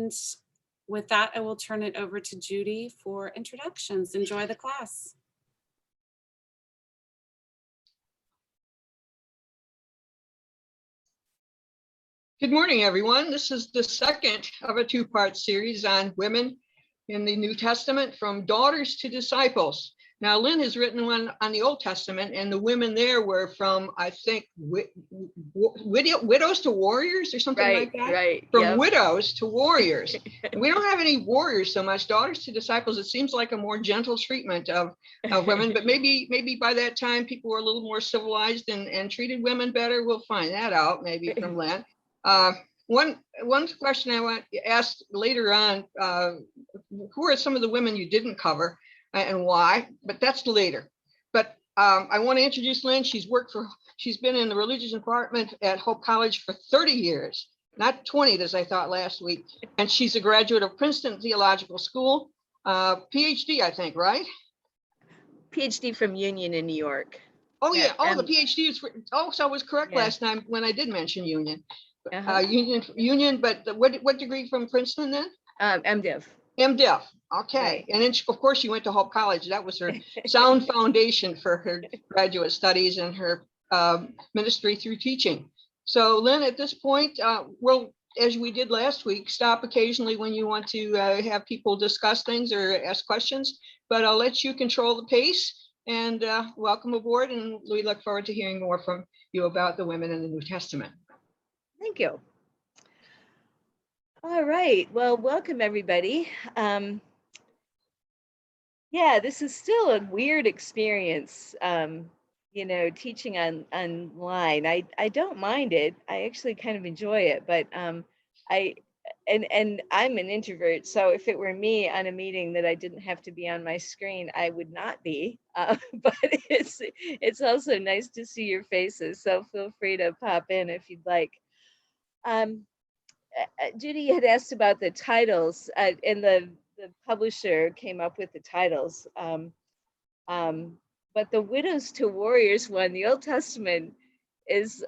And with that, I will turn it over to Judy for introductions. Enjoy the class. Good morning, everyone. This is the second of a two-part series on women in the New Testament, from daughters to disciples. Now, Lynn has written one on the Old Testament, and the women there were from, I think, widows to warriors or something like that. Right. From Yep. widows to warriors. We don't have any warriors so much. Daughters to disciples, it seems like a more gentle treatment of women, but maybe by that time people were a little more civilized and treated women better. We'll find that out maybe from Lynn. One question I want to ask later on, who are some of the women you didn't cover and why? But that's later. But I want to introduce Lynn. She's been in the religious department at Hope College for 30 years, not 20 as I thought last week. And she's a graduate of Princeton Theological School, PhD, I think, right? PhD from Union in New York. Oh yeah. Oh, the PhD is. So I was correct last time when I did mention Union. Union, but what degree from Princeton then? MDiv. MDiv. Okay. Right. And then of course she went to Hope College. That was her sound foundation for her graduate studies and her ministry through teaching. So Lynn, at this point, we'll, as we did last week, stop occasionally when you want to have people discuss things or ask questions, but I'll let you control the pace. And welcome aboard, and we look forward to hearing more from you about the women in the New Testament. Thank you. All right. Well, welcome everybody. Yeah, this is still a weird experience. Teaching online. I don't mind it. I actually kind of enjoy it, but I'm an introvert. So if it were me on a meeting that I didn't have to be on my screen, I would not be. But it's also nice to see your faces. So feel free to pop in if you'd like. Judy had asked about the titles, and the publisher came up with the titles. But the widows to warriors one, the Old Testament is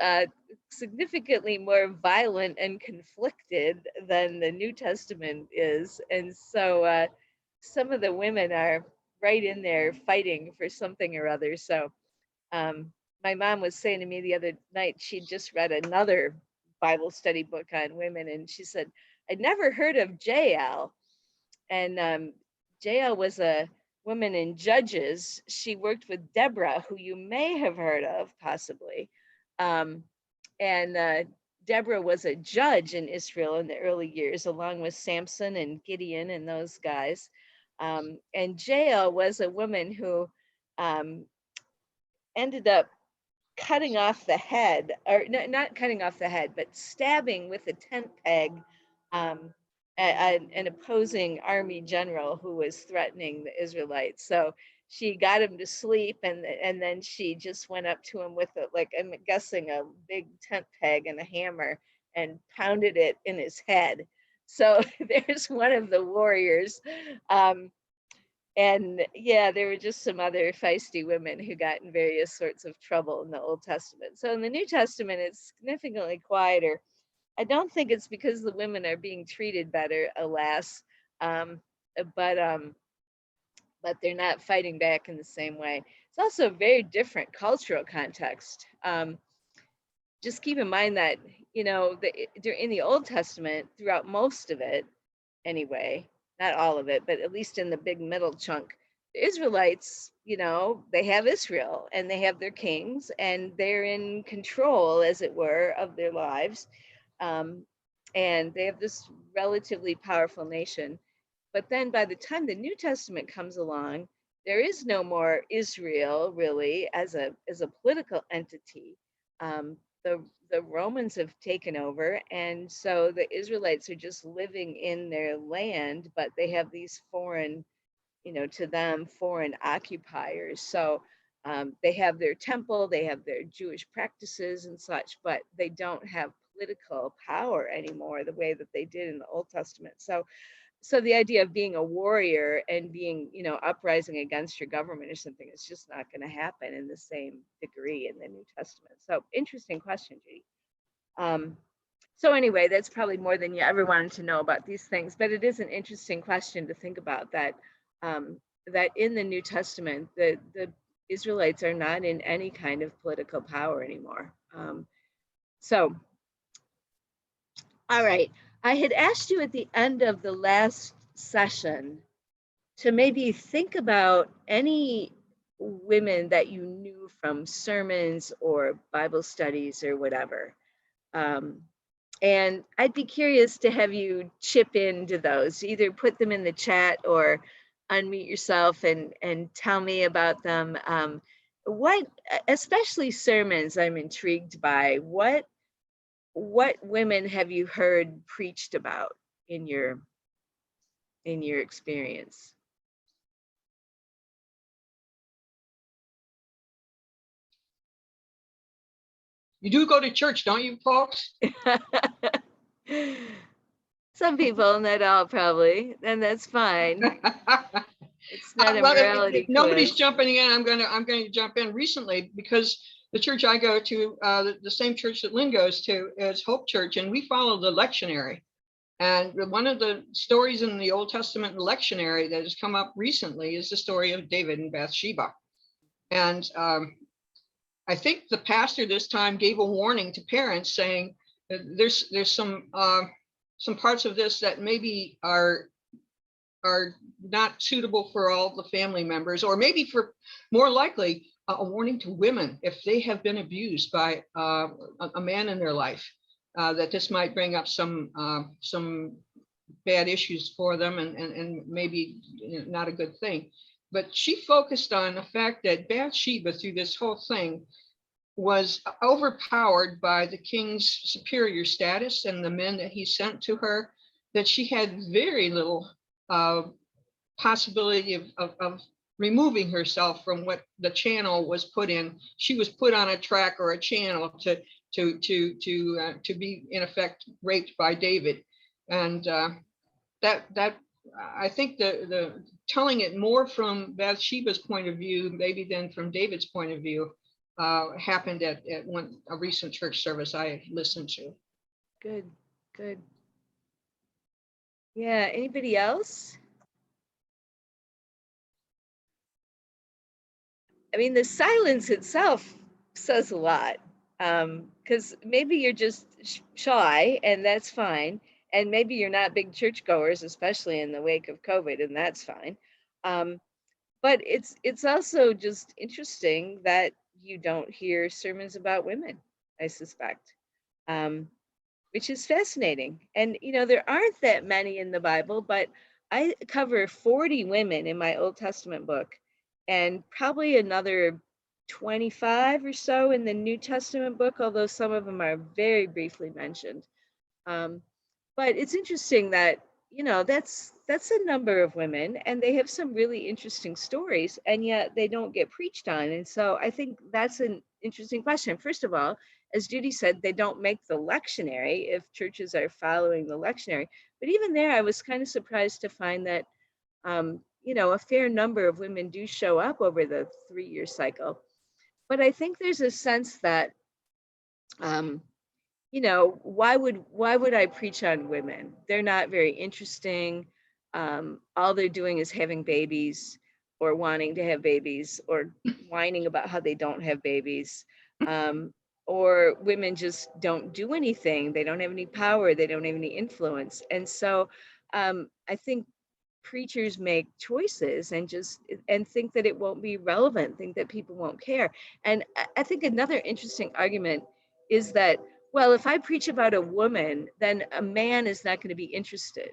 significantly more violent and conflicted than the New Testament is. And so some of the women are right in there fighting for something or other. So my mom was saying to me the other night, she'd just read another Bible study book on women, and she said, I'd never heard of Jael. And Jael was a woman in Judges. She worked with Deborah, who you may have heard of, possibly. And Deborah was a judge in Israel in the early years, along with Samson and Gideon and those guys. And Jael was a woman who ended up cutting off the head, or not cutting off the head, but stabbing with a tent peg an opposing army general who was threatening the Israelites. So she got him to sleep, and then she just went up to him with I'm guessing a big tent peg and a hammer, and pounded it in his head. So there's one of the warriors. And yeah, there were just some other feisty women who got in various sorts of trouble in the Old Testament. So in the New Testament, it's significantly quieter. I don't think it's because the women are being treated better, alas, but they're not fighting back in the same way. It's also a very different cultural context. Just keep in mind that, in the Old Testament, throughout most of it, anyway, not all of it, but at least in the big middle chunk, the Israelites, they have Israel and they have their kings, and they're in control, as it were, of their lives. And they have this relatively powerful nation. But then by the time the New Testament comes along, there is no more Israel really as a political entity. The Romans have taken over, and so the Israelites are just living in their land, but they have these foreign, to them, foreign occupiers. So they have their temple, they have their Jewish practices and such, but they don't have political power anymore the way that they did in the Old Testament. So the idea of being a warrior and being, uprising against your government or something is just not going to happen in the same degree in the New Testament. So interesting question, Judy. So anyway, that's probably more than you ever wanted to know about these things, but it is an interesting question to think about that that in the New Testament, the Israelites are not in any kind of political power anymore. So, all right, I had asked you at the end of the last session to maybe think about any women that you knew from sermons or Bible studies or whatever. And I'd be curious to have you chip into those, either put them in the chat or unmute yourself and tell me about them. What, especially sermons, I'm intrigued by. What women have you heard preached about in your experience? You do go to church, don't you, folks? Some people, not all, probably, and that's fine. It's not a Well, morality if nobody's quiz. jumping in, I'm going to jump in. Recently, because the church I go to, the same church that Lynn goes to, is Hope Church, and we follow the lectionary. And one of the stories in the Old Testament lectionary that has come up recently is the story of David and Bathsheba. And I think the pastor this time gave a warning to parents saying that there's some parts of this that maybe are not suitable for all the family members, or maybe for more likely a warning to women if they have been abused by a man in their life, that this might bring up some bad issues for them and maybe not a good thing. But she focused on the fact that Bathsheba, through this whole thing, was overpowered by the king's superior status and the men that he sent to her, that she had very little possibility of removing herself from what the channel was put in. She was put on a track or a channel to be in effect raped by David, and that I think the telling it more from Bathsheba's point of view maybe than from David's point of view happened at a recent church service I listened to. Good. Yeah, anybody else? I mean, the silence itself says a lot, because maybe you're just shy, and that's fine. And maybe you're not big churchgoers, especially in the wake of COVID, and that's fine. But it's also just interesting that you don't hear sermons about women, I suspect, which is fascinating. And, there aren't that many in the Bible, but I cover 40 women in my Old Testament book and probably another 25 or so in the New Testament book, although some of them are very briefly mentioned. But it's interesting that, that's a number of women, and they have some really interesting stories, and yet they don't get preached on. And so I think that's an interesting question. First of all, as Judy said, they don't make the lectionary if churches are following the lectionary. But even there, I was kind of surprised to find that, a fair number of women do show up over the 3-year cycle. But I think there's a sense that, why would I preach on women? They're not very interesting. All they're doing is having babies or wanting to have babies or whining about how they don't have babies. Or women just don't do anything. They don't have any power. They don't have any influence. And so I think preachers make choices and think that it won't be relevant, think that people won't care. And I think another interesting argument is that, well, if I preach about a woman, then a man is not going to be interested.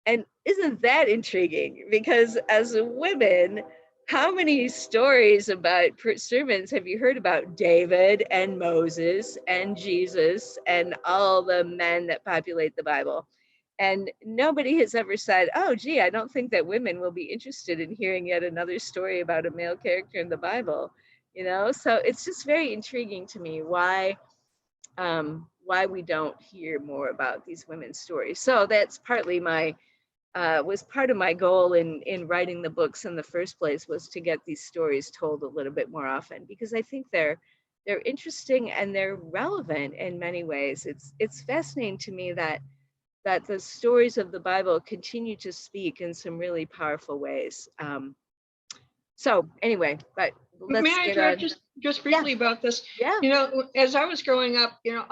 And isn't that intriguing? Because as a woman, how many stories about sermons have you heard about David and Moses and Jesus and all the men that populate the Bible? And nobody has ever said, oh, gee, I don't think that women will be interested in hearing yet another story about a male character in the Bible. So it's just very intriguing to me why we don't hear more about these women's stories. So that's partly was part of my goal in writing the books in the first place, was to get these stories told a little bit more often, because I think they're they're interesting and they're relevant in many ways. It's fascinating to me that the stories of the Bible continue to speak in some really powerful ways. So anyway, but May let's I get interrupt on. just briefly about this? Yeah. You know, as I was growing up, you know,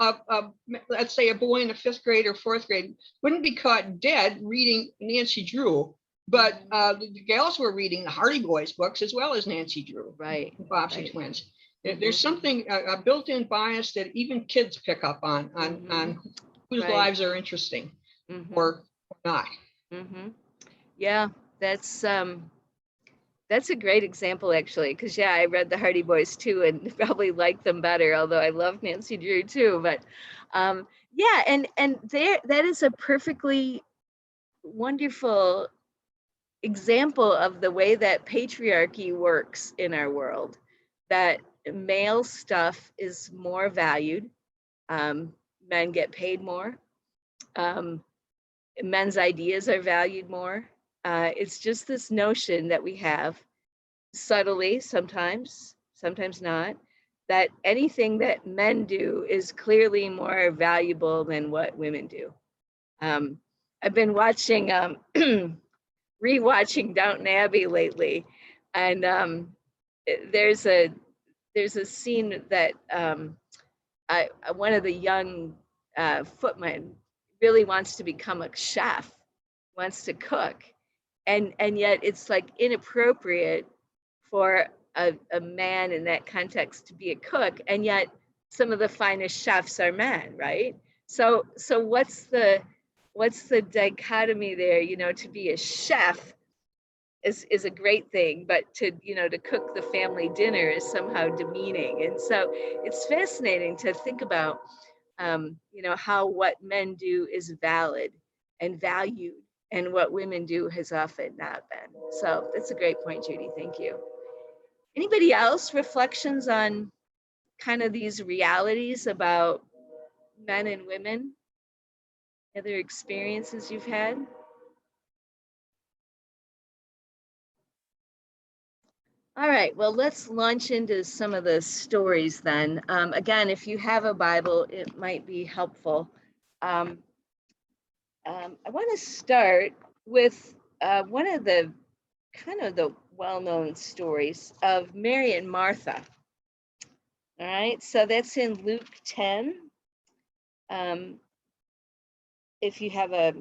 let's say a boy in the 5th grade or 4th grade wouldn't be caught dead reading Nancy Drew, but the gals were reading the Hardy Boys books as well as Nancy Drew, Right. the Bobbsey Right. twins. There's something, a built-in bias that even kids pick up on whose Right. lives are interesting or not. Yeah, that's a great example, actually, because yeah, I read the Hardy Boys too, and probably like them better. Although I love Nancy Drew too, but yeah, and there, that is a perfectly wonderful example of the way that patriarchy works in our world. That male stuff is more valued. Men get paid more. Men's ideas are valued more. It's just this notion that we have subtly, sometimes not, that anything that men do is clearly more valuable than what women do. I've been watching, rewatching Downton Abbey lately, and there's a scene that one of the young footmen really wants to become a chef, wants to cook, and yet it's like inappropriate for a man in that context to be a cook, and yet some of the finest chefs are men, right? So what's the dichotomy there? You know, to be a chef is a great thing, but to cook the family dinner is somehow demeaning. And so it's fascinating to think about how what men do is valid and valued, and what women do has often not been. So that's a great point, Judy. Thank you. Anybody else reflections on kind of these realities about men and women? Other experiences you've had? All right, well, let's launch into some of the stories then. Again, if you have a Bible, it might be helpful. I want to start with one of the kind of the well-known stories of Mary and Martha. All right, so that's in Luke 10. If you have a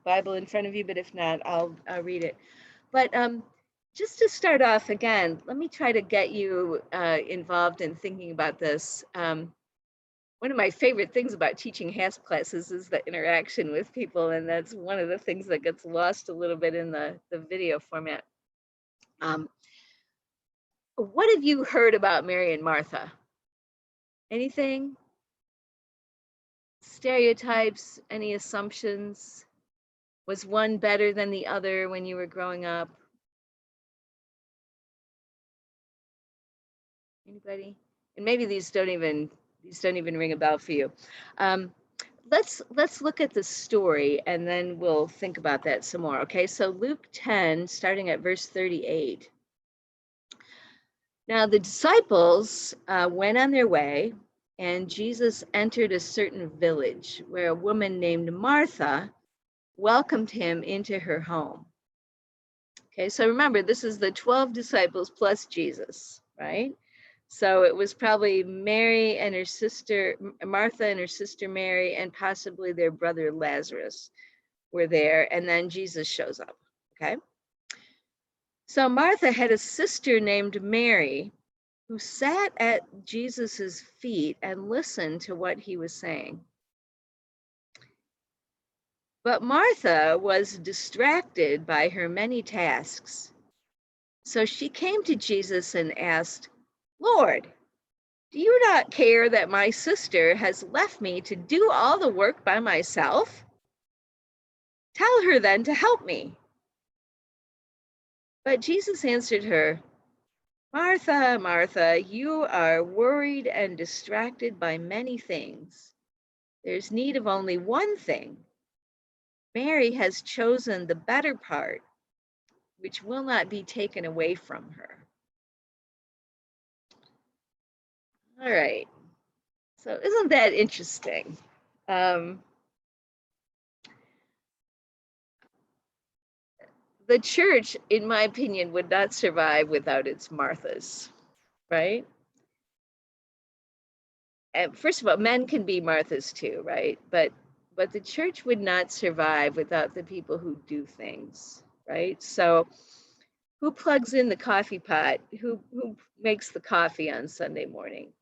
Bible in front of you, but if not, I'll read it. But just to start off again, let me try to get you involved in thinking about this. One of my favorite things about teaching HASP classes is the interaction with people, and that's one of the things that gets lost a little bit in the video format. What have you heard about Mary and Martha? Anything? Stereotypes? Any assumptions? Was one better than the other when you were growing up? Anybody? And maybe these don't even ring a bell for you. Let's look at the story and then we'll think about that some more. Okay, so Luke 10, starting at verse 38. Now the disciples went on their way, and Jesus entered a certain village where a woman named Martha welcomed him into her home. Okay, so remember, this is the 12 disciples plus Jesus, right? So it was probably Mary and her sister, Martha and her sister Mary, and possibly their brother Lazarus were there. And then Jesus shows up, okay? So Martha had a sister named Mary who sat at Jesus's feet and listened to what he was saying. But Martha was distracted by her many tasks. So she came to Jesus and asked, "Lord, do you not care that my sister has left me to do all the work by myself? Tell her then to help me." But Jesus answered her, "Martha, Martha, you are worried and distracted by many things. There's need of only one thing. Mary has chosen the better part, which will not be taken away from her." All right. So isn't that interesting? The church, in my opinion, would not survive without its Marthas, right? And first of all, men can be Marthas too, right? But the church would not survive without the people who do things, right? So who plugs in the coffee pot? Who makes the coffee on Sunday morning?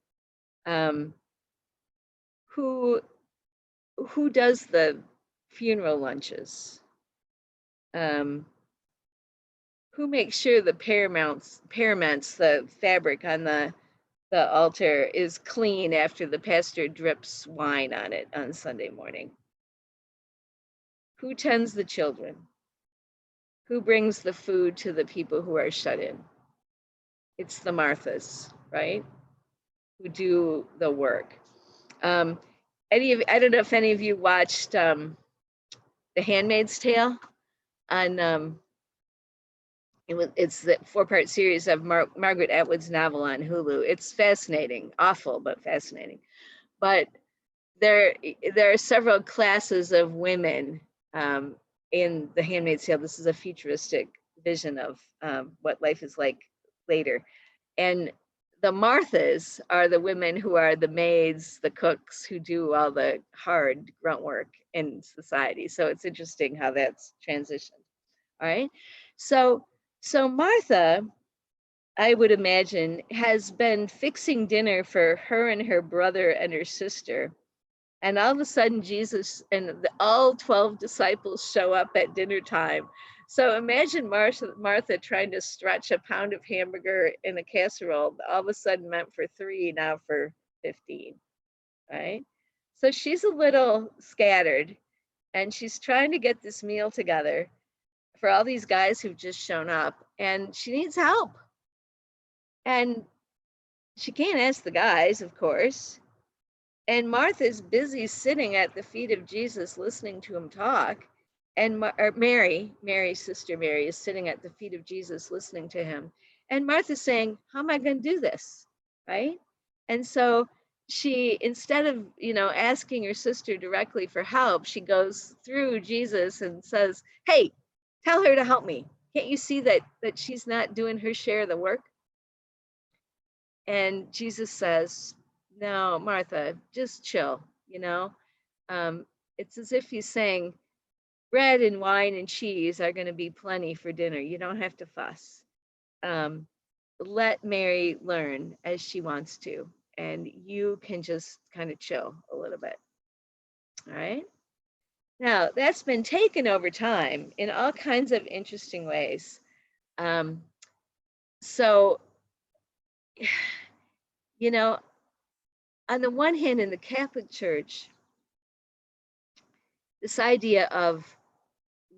Who does the funeral lunches? Who makes sure the paraments the fabric on the altar is clean after the pastor drips wine on it on Sunday morning? Who tends the children? Who brings the food to the people who are shut in? It's the Marthas, right? Who do the work. I don't know if any of you watched The Handmaid's Tale on it's the 4-part series of Margaret Atwood's novel on Hulu. It's fascinating, awful, but fascinating. But there are several classes of women in The Handmaid's Tale. This is a futuristic vision of what life is like later. And the Marthas are the women who are the maids, the cooks, who do all the hard grunt work in society. So it's interesting how that's transitioned. All right. So Martha, I would imagine, has been fixing dinner for her and her brother and her sister. And all of a sudden, Jesus and all 12 disciples show up at dinner time. So imagine Martha trying to stretch a pound of hamburger in a casserole, all of a sudden meant for 3, now for 15, right? So she's a little scattered, and she's trying to get this meal together for all these guys who've just shown up, and she needs help. And she can't ask the guys, of course. And Martha's busy sitting at the feet of Jesus listening to him talk. And Mary's sister Mary, is sitting at the feet of Jesus listening to him. And Martha's saying, how am I going to do this? Right? And so she, instead of, asking her sister directly for help, she goes through Jesus and says, hey, tell her to help me. Can't you see that she's not doing her share of the work? And Jesus says, no, Martha, just chill, it's as if he's saying, bread and wine and cheese are going to be plenty for dinner. You don't have to fuss. Let Mary learn as she wants to, and you can just kind of chill a little bit. All right. Now, that's been taken over time in all kinds of interesting ways. So, on the one hand, in the Catholic Church, this idea of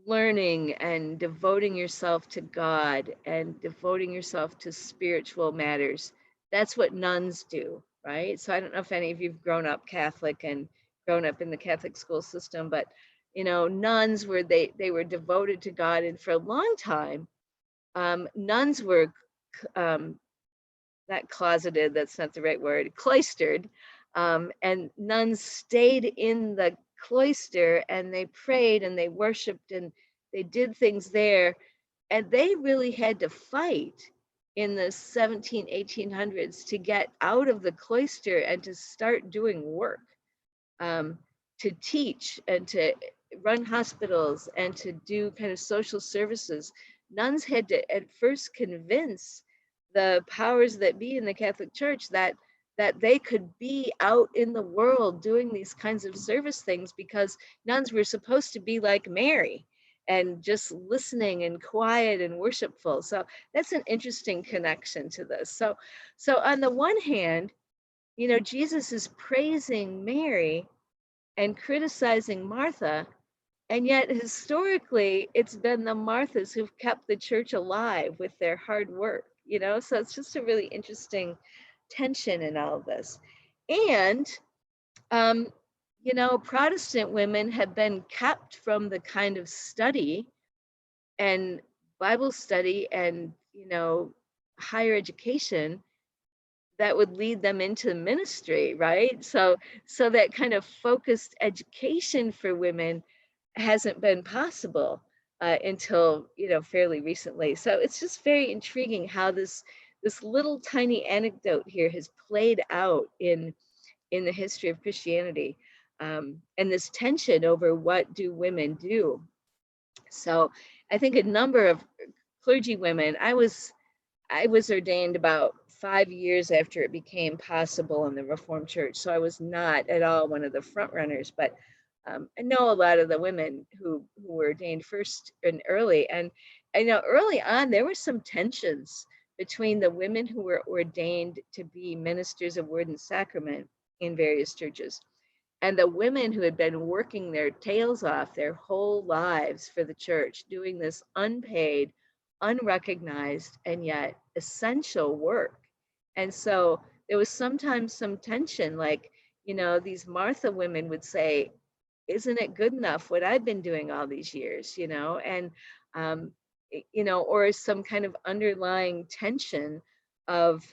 learning and devoting yourself to God and devoting yourself to spiritual matters, that's what nuns do, right? So I don't know if any of you've grown up Catholic and grown up in the Catholic school system, but nuns were they were devoted to God, and for a long time, nuns were not closeted, that's not the right word, cloistered, and nuns stayed in the cloister, and they prayed and they worshiped and they did things there, and they really had to fight in the 1800s to get out of the cloister and to start doing work, to teach and to run hospitals and to do kind of social services. Nuns had to at first convince the powers that be in the Catholic Church that they could be out in the world doing these kinds of service things, because nuns were supposed to be like Mary and just listening and quiet and worshipful. So that's an interesting connection to this. So on the one hand, Jesus is praising Mary and criticizing Martha, and yet historically it's been the Marthas who've kept the church alive with their hard work, so it's just a really interesting tension in all of this. And Protestant women have been kept from the kind of study and Bible study and higher education that would lead them into ministry, right? So that kind of focused education for women hasn't been possible until, you know, fairly recently. So it's just very intriguing how this little tiny anecdote here has played out in the history of Christianity, and this tension over what do women do. So I think a number of clergy women, I was ordained about 5 years after it became possible in the Reformed Church. So I was not at all one of the front runners, but I know a lot of the women who were ordained first and early. And I know early on there were some tensions between the women who were ordained to be ministers of word and sacrament in various churches and the women who had been working their tails off their whole lives for the church, doing this unpaid, unrecognized, and yet essential work. And so there was sometimes some tension, like, you know, these Martha women would say, isn't it good enough what I've been doing all these years, you know? And, you know, or some kind of underlying tension of,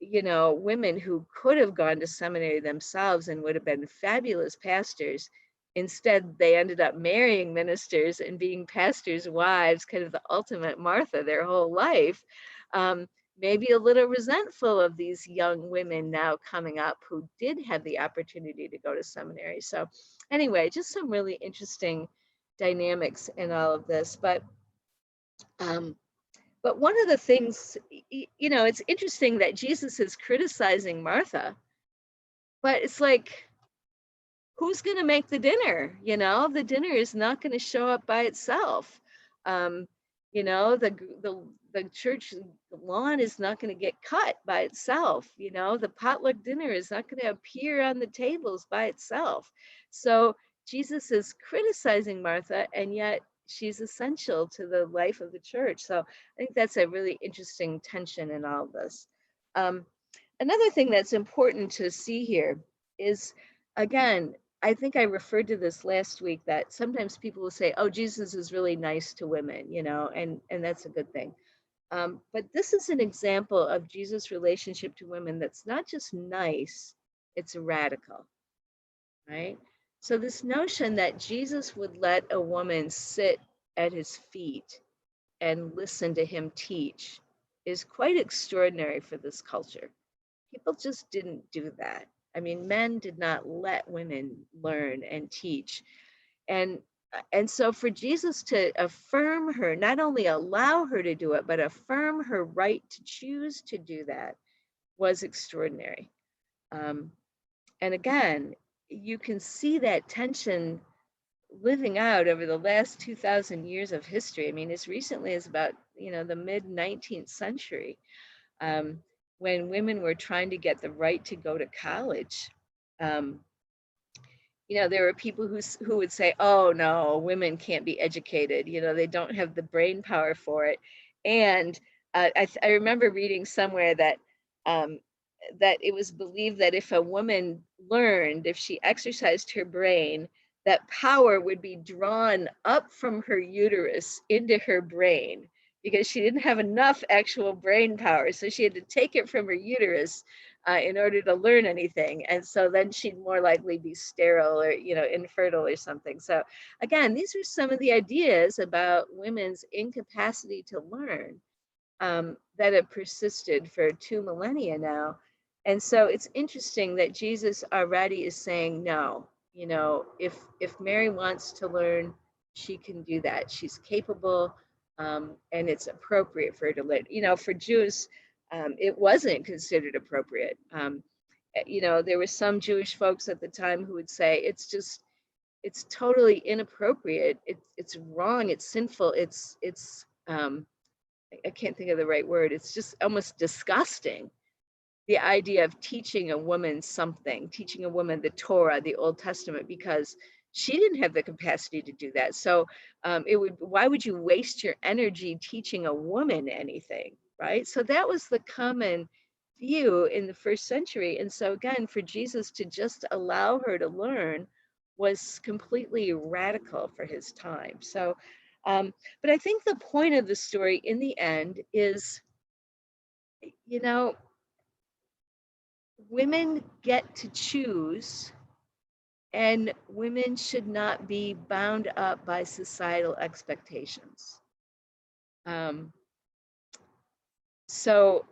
you know, women who could have gone to seminary themselves and would have been fabulous pastors. Instead, they ended up marrying ministers and being pastors' wives, kind of the ultimate Martha their whole life. Um, Maybe a little resentful of these young women now coming up who did have the opportunity to go to seminary. So, anyway, just some really interesting dynamics in all of this. Um, but one of the things, you know, it's interesting that Jesus is criticizing Martha, but it's like, who's going to make the dinner? You know, the dinner is not going to show up by itself. Um, you know, the church lawn is not going to get cut by itself. You know, the potluck dinner is not going to appear on the tables by itself. So Jesus is criticizing Martha, and yet she's essential to the life of the church. So I think that's a really interesting tension in all of this. Um, Another thing that's important to see here is, again, I think I referred to this last week, that sometimes people will say, "Oh, Jesus is really nice to women," you know, and that's a good thing. But this is an example of Jesus' relationship to women that's not just nice; it's radical, right? So this notion that Jesus would let a woman sit at his feet and listen to him teach is quite extraordinary for this culture. People just didn't do that. I mean, men did not let women learn and teach. And and so for Jesus to affirm her, not only allow her to do it, but affirm her right to choose to do that was extraordinary. Um, and again, you can see that tension living out over the last 2,000 years of history. I mean, as recently as about, you know, the mid 19th century, um, when women were trying to get the right to go to college. Um, you know, there were people who would say, "Oh no, women can't be educated. You know, they don't have the brain power for it." And I remember reading somewhere that um, that it was believed that if a woman learned, if she exercised her brain, that power would be drawn up from her uterus into her brain because she didn't have enough actual brain power. So she had to take it from her uterus in order to learn anything. And so then she'd more likely be sterile or, you know, infertile or something. So again, these are some of the ideas about women's incapacity to learn that have persisted for 2 millennia now. And so it's interesting that Jesus already is saying, no, you know, if Mary wants to learn, she can do that. She's capable, and it's appropriate for her to learn. You know, for Jews, it wasn't considered appropriate. You know, there were some Jewish folks at the time who would say it's totally inappropriate. It's wrong. It's sinful. It's I can't think of the right word. It's just almost disgusting. The idea of teaching a woman something, teaching a woman the Torah, the Old Testament, because she didn't have the capacity to do that. So why would you waste your energy teaching a woman anything, right? So that was the common view in the first century. And so again, for Jesus to just allow her to learn was completely radical for his time. So, but I think the point of the story in the end is, you know, women get to choose, and women should not be bound up by societal expectations. So,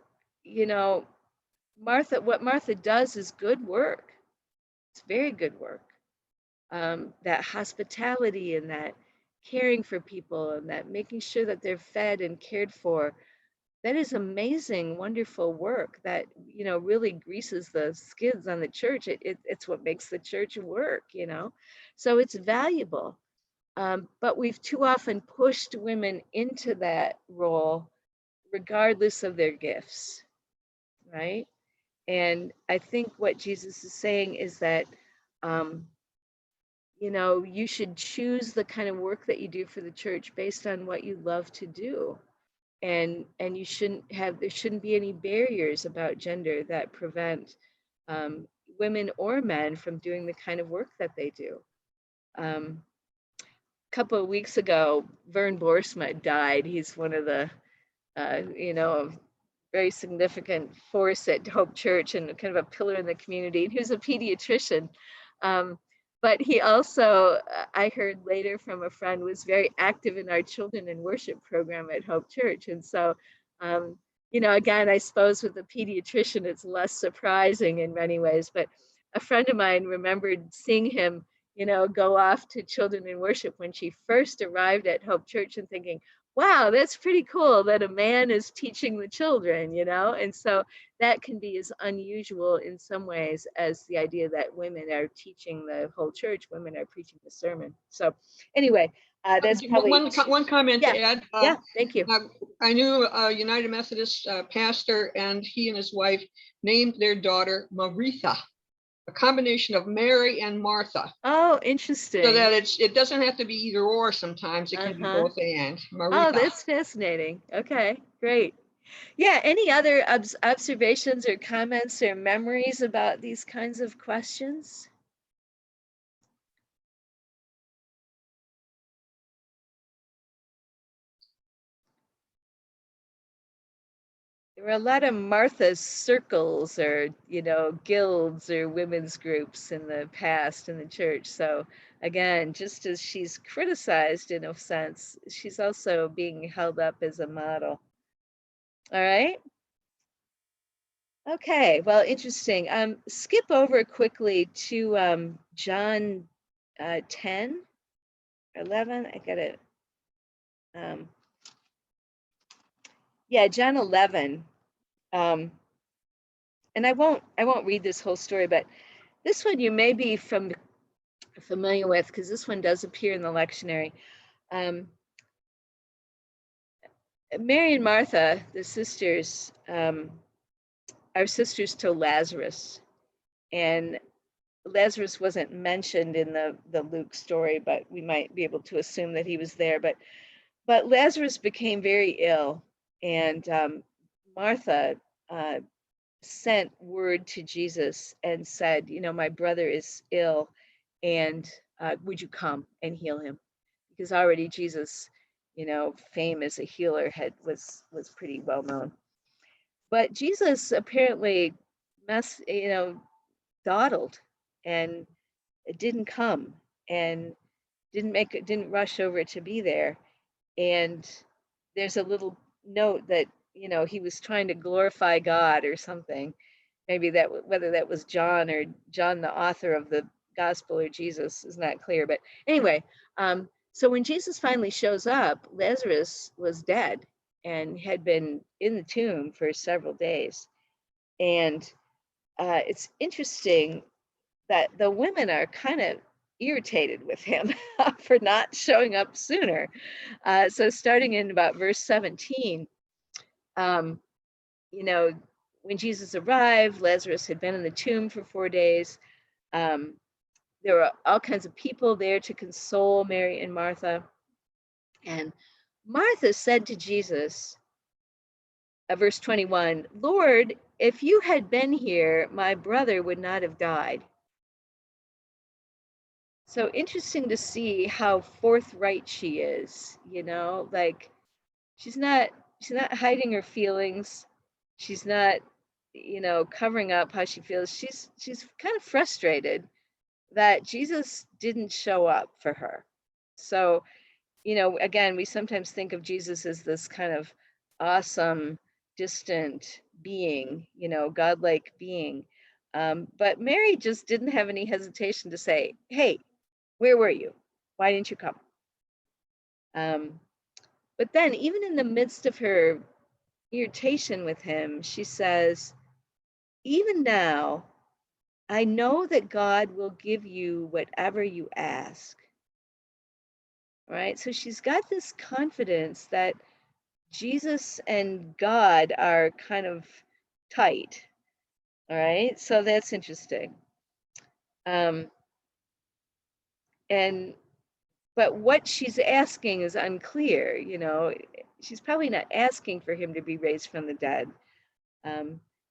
you know, what Martha does is good work. It's very good work. That hospitality and that caring for people and that making sure that they're fed and cared for, that is amazing, wonderful work that, really greases the skids on the church. It's what makes the church work, So it's valuable. But we've too often pushed women into that role regardless of their gifts, right? And I think what Jesus is saying is that, um, you should choose the kind of work that you do for the church based on what you love to do. And there shouldn't be any barriers about gender that prevent women or men from doing the kind of work that they do. A couple of weeks ago, Vern Boersma died. He's one of the, a very significant force at Hope Church and kind of a pillar in the community. And he was a pediatrician. But he also, I heard later from a friend, was very active in our children in worship program at Hope Church. And so, again, I suppose with a pediatrician, it's less surprising in many ways. But a friend of mine remembered seeing him, go off to children in worship when she first arrived at Hope Church and thinking, wow, that's pretty cool that a man is teaching the children, And so that can be as unusual in some ways as the idea that women are teaching the whole church, women are preaching the sermon. So anyway, that's probably one comment to add. Yeah, thank you. I knew a United Methodist pastor, and he and his wife named their daughter Maritha, a combination of Mary and Martha. Oh, interesting. So that it doesn't have to be either or. Sometimes it can be both and. Maritha. Oh, that's fascinating. Okay, great. Yeah, any other observations or comments or memories about these kinds of questions? There were a lot of Martha's circles or, guilds or women's groups in the past in the church. So again, just as she's criticized in a sense, she's also being held up as a model. All right. Okay, well, interesting. Skip over quickly to John 10, 11. I got it. Yeah, John 11. And I won't read this whole story, but this one you may be familiar with because this one does appear in the lectionary. Mary and Martha, the sisters, are sisters to Lazarus, and Lazarus wasn't mentioned in the Luke story, but we might be able to assume that he was there. But Lazarus became very ill, and Martha sent word to Jesus and said, my brother is ill, and would you come and heal him? Because already Jesus, fame as a healer was pretty well known. But Jesus apparently dawdled and didn't come and didn't rush over to be there. And there's a little note that he was trying to glorify God or something. Maybe whether that was John or John, the author of the gospel, or Jesus, is not clear. But anyway, so when Jesus finally shows up, Lazarus was dead and had been in the tomb for several days. And it's interesting that the women are kind of irritated with him for not showing up sooner. So starting in about verse 17, when Jesus arrived, Lazarus had been in the tomb for 4 days. There were all kinds of people there to console Mary and Martha. And Martha said to Jesus, verse 21, Lord, if you had been here, my brother would not have died. So interesting to see how forthright she is, like she's not hiding her feelings. She's not, covering up how she feels. She's kind of frustrated that Jesus didn't show up for her. So, again, we sometimes think of Jesus as this kind of awesome, distant being, godlike being. But Mary just didn't have any hesitation to say, "Hey, where were you? Why didn't you come?" But then, even in the midst of her irritation with him, she says, "Even now, I know that God will give you whatever you ask." Right? So she's got this confidence that Jesus and God are kind of tight. All right. So that's interesting. Um, and but what she's asking is unclear. She's probably not asking for him to be raised from the dead.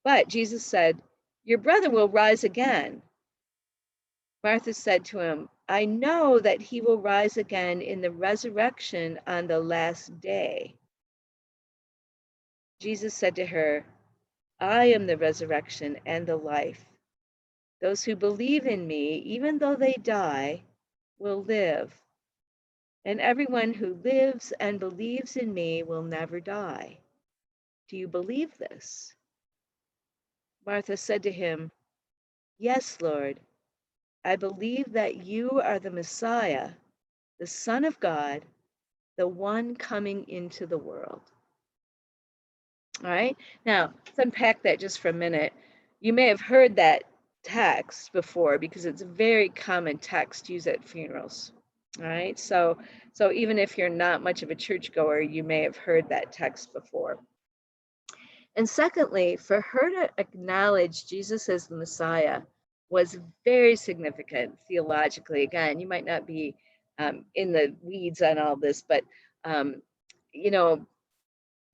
But Jesus said, "Your brother will rise again." Martha said to him, "I know that he will rise again in the resurrection on the last day." Jesus said to her, "I am the resurrection and the life. Those who believe in me, even though they die, will live. And everyone who lives and believes in me will never die. Do you believe this?" Martha said to him, "Yes, Lord. I believe that you are the Messiah, the Son of God, the one coming into the world." All right. Now, let's unpack that just for a minute. You may have heard that text before because it's a very common text used at funerals. All right. So even if you're not much of a churchgoer, you may have heard that text before. And secondly, for her to acknowledge Jesus as the Messiah was very significant theologically. Again, you might not be in the weeds on all this, but you know,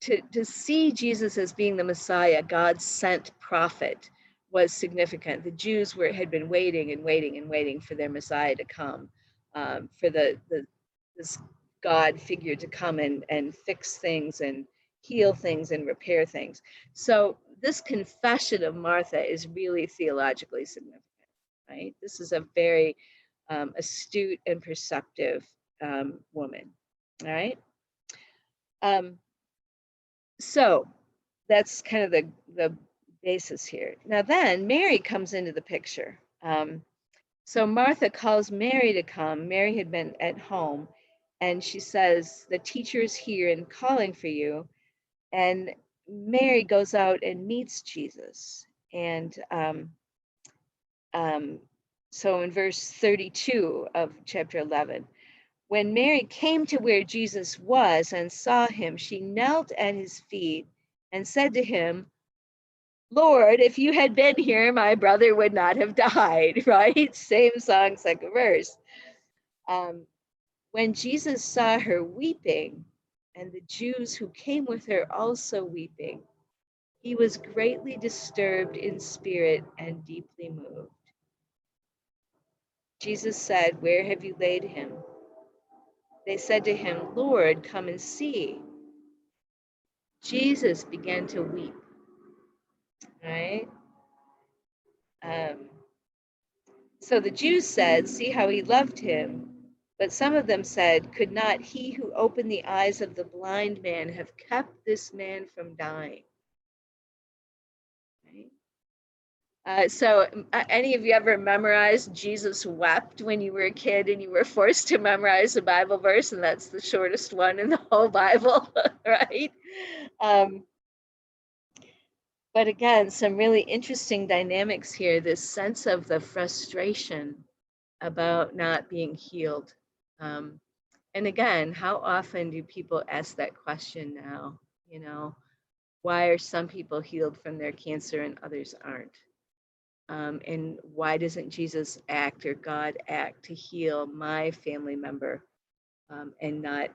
to see Jesus as being the Messiah, God's sent prophet, was significant. The Jews had been waiting and waiting and waiting for their Messiah to come, for this God figure to come and fix things and heal things and repair things. So this confession of Martha is really theologically significant, right? This is a very astute and perceptive woman, all right? So that's kind of the basis here. Now then, Mary comes into the picture. So Martha calls Mary to come. Mary had been at home, and she says, "The teacher is here and calling for you." And Mary goes out and meets Jesus. And so in verse 32 of chapter 11, when Mary came to where Jesus was and saw him, she knelt at his feet and said to him, "Lord, if you had been here, my brother would not have died," right? Same song, second verse. When Jesus saw her weeping, and the Jews who came with her also weeping, he was greatly disturbed in spirit and deeply moved. Jesus said, "Where have you laid him?" They said to him, "Lord, come and see." Jesus began to weep, right? So the Jews said, "See how he loved him." But some of them said, "Could not he who opened the eyes of the blind man have kept this man from dying?" Right? So any of you ever memorized Jesus wept when you were a kid and you were forced to memorize a Bible verse, and that's the shortest one in the whole Bible, right? But again, some really interesting dynamics here, this sense of the frustration about not being healed. And again, how often do people ask that question now? Why are some people healed from their cancer and others aren't? And why doesn't Jesus act or God act to heal my family member and not,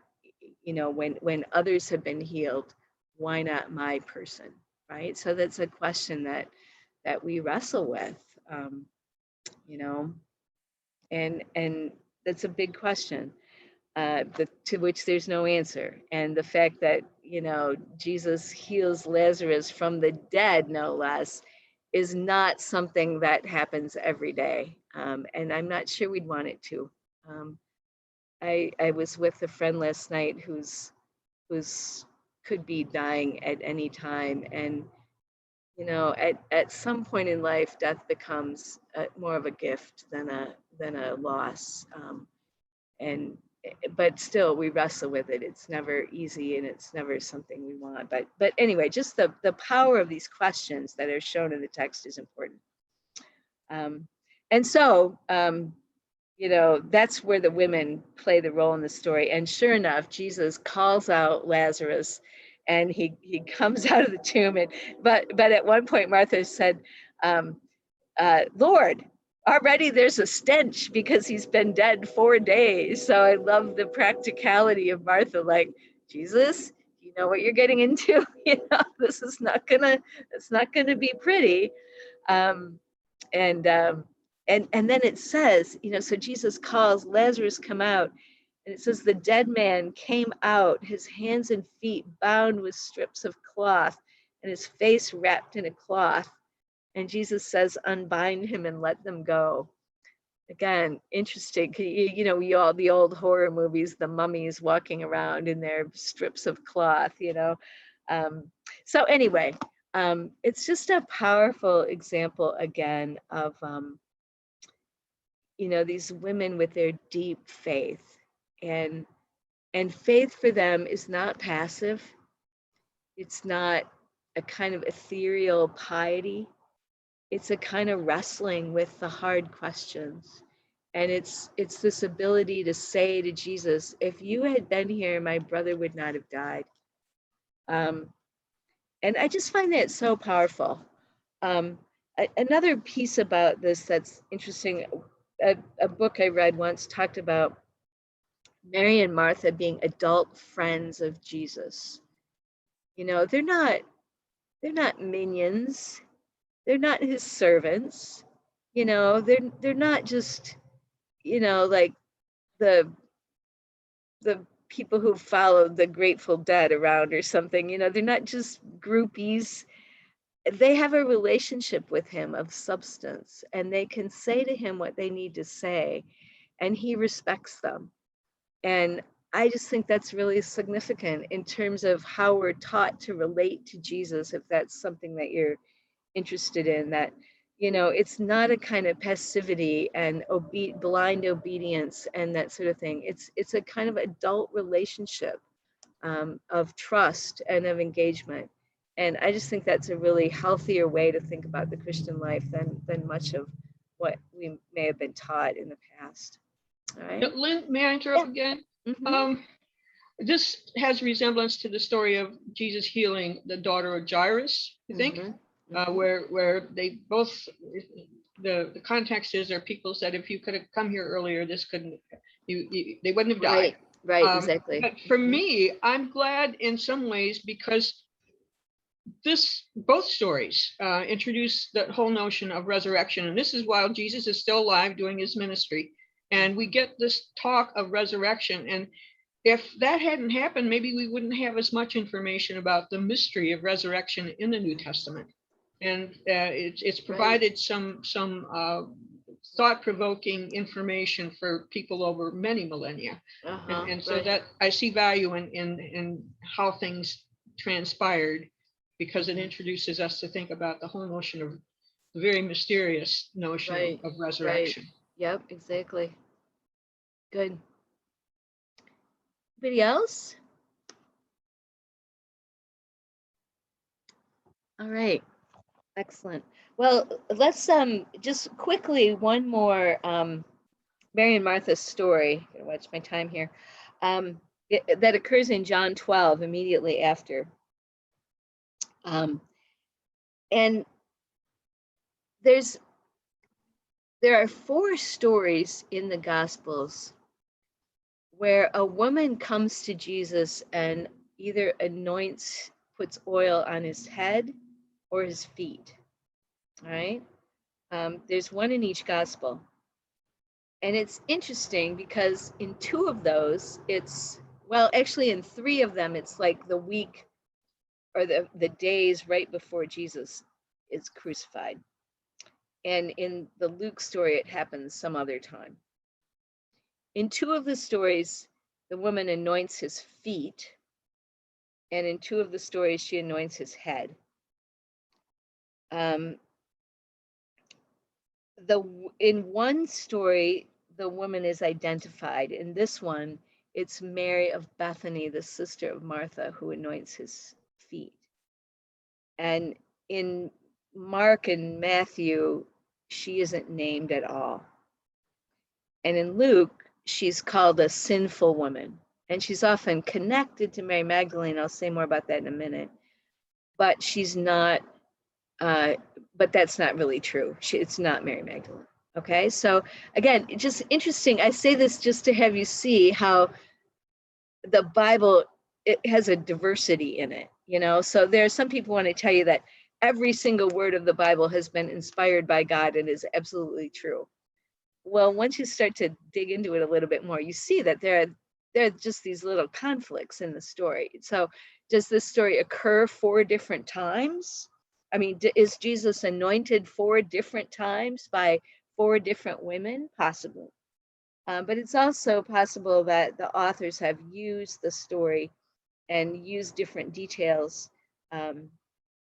when others have been healed, why not my person, right? So that's a question that we wrestle with, and that's a big question to which there's no answer. And the fact that Jesus heals Lazarus from the dead, no less, is not something that happens every day. And I'm not sure we'd want it to. I was with a friend last night who's could be dying at any time. And, at some point in life, death becomes more of a gift than a loss. But still we wrestle with it. It's never easy and it's never something we want. But anyway, just the power of these questions that are shown in the text is important. And so, that's where the women play the role in the story. And sure enough, Jesus calls out Lazarus and he comes out of the tomb. But at one point, Martha said, Lord, already there's a stench because he's been dead 4 days. So I love the practicality of Martha, like, Jesus, you know what you're getting into? This is it's not gonna be pretty. And then it says, so Jesus calls Lazarus come out, and it says the dead man came out, his hands and feet bound with strips of cloth, and his face wrapped in a cloth. And Jesus says, unbind him and let them go. Again, interesting. We all, the old horror movies, the mummies walking around in their strips of cloth, So anyway, it's just a powerful example again of, these women with their deep faith. And faith for them is not passive. It's not a kind of ethereal piety. It's a kind of wrestling with the hard questions. And it's this ability to say to Jesus, if you had been here, my brother would not have died. And I just find that so powerful. Another piece about this that's interesting, a book I read once talked about Mary and Martha being adult friends of Jesus. They're not minions. They're not his servants. They're not just, like the people who followed the Grateful Dead around or something. They're not just groupies. They have a relationship with him of substance, and they can say to him what they need to say, and he respects them. And I just think that's really significant in terms of how we're taught to relate to Jesus, if that's something that you're interested in, that, it's not a kind of passivity and blind obedience and that sort of thing. It's a kind of adult relationship of trust and of engagement. And I just think that's a really healthier way to think about the Christian life than much of what we may have been taught in the past. All right. Lynn, may I interrupt again? Mm-hmm. This has resemblance to the story of Jesus healing the daughter of Jairus, I think, where they both, the context is, there are people said, if you could have come here earlier, this couldn't, they wouldn't have died. Right, exactly. But for me, I'm glad in some ways, because both stories introduce that whole notion of resurrection. And this is while Jesus is still alive doing his ministry. And we get this talk of resurrection. And if that hadn't happened, maybe we wouldn't have as much information about the mystery of resurrection in the New Testament. And it's provided some thought-provoking information for people over many millennia. And so that I see value in how things transpired, because it introduces us to think about the whole notion of the very mysterious notion of resurrection. Right. Yep, exactly. Good. Anybody else? All right. Excellent. Well, let's just quickly one more Mary and Martha story. I'm gonna watch my time here. That occurs in John 12 immediately after. And there are 4 stories in the Gospels where a woman comes to Jesus and either puts oil on his head or his feet. All right. There's one in each Gospel. And it's interesting because in 2 of those, it's well, actually in 3 of them, it's like the week or the days right before Jesus is crucified. And in the Luke story, it happens some other time. In 2 of the stories, the woman anoints his feet. And in 2 of the stories, she anoints his head. In one story, the woman is identified. In this one, it's Mary of Bethany, the sister of Martha, who anoints his feet. And in Mark and Matthew, she isn't named at all. And in Luke, she's called a sinful woman. And she's often connected to Mary Magdalene. I'll say more about that in a minute. But she's not, but that's not really true. It's not Mary Magdalene. Okay, so again, just interesting. I say this just to have you see how the Bible, it has a diversity in it, you know. So there are some people want to tell you that every single word of the Bible has been inspired by God and is absolutely true. Well, once you start to dig into it a little bit more, you see that there are just these little conflicts in the story. So does this story occur 4 different times? I mean, is Jesus anointed 4 different times by 4 different women? Possibly. But it's also possible that the authors have used the story and used different details.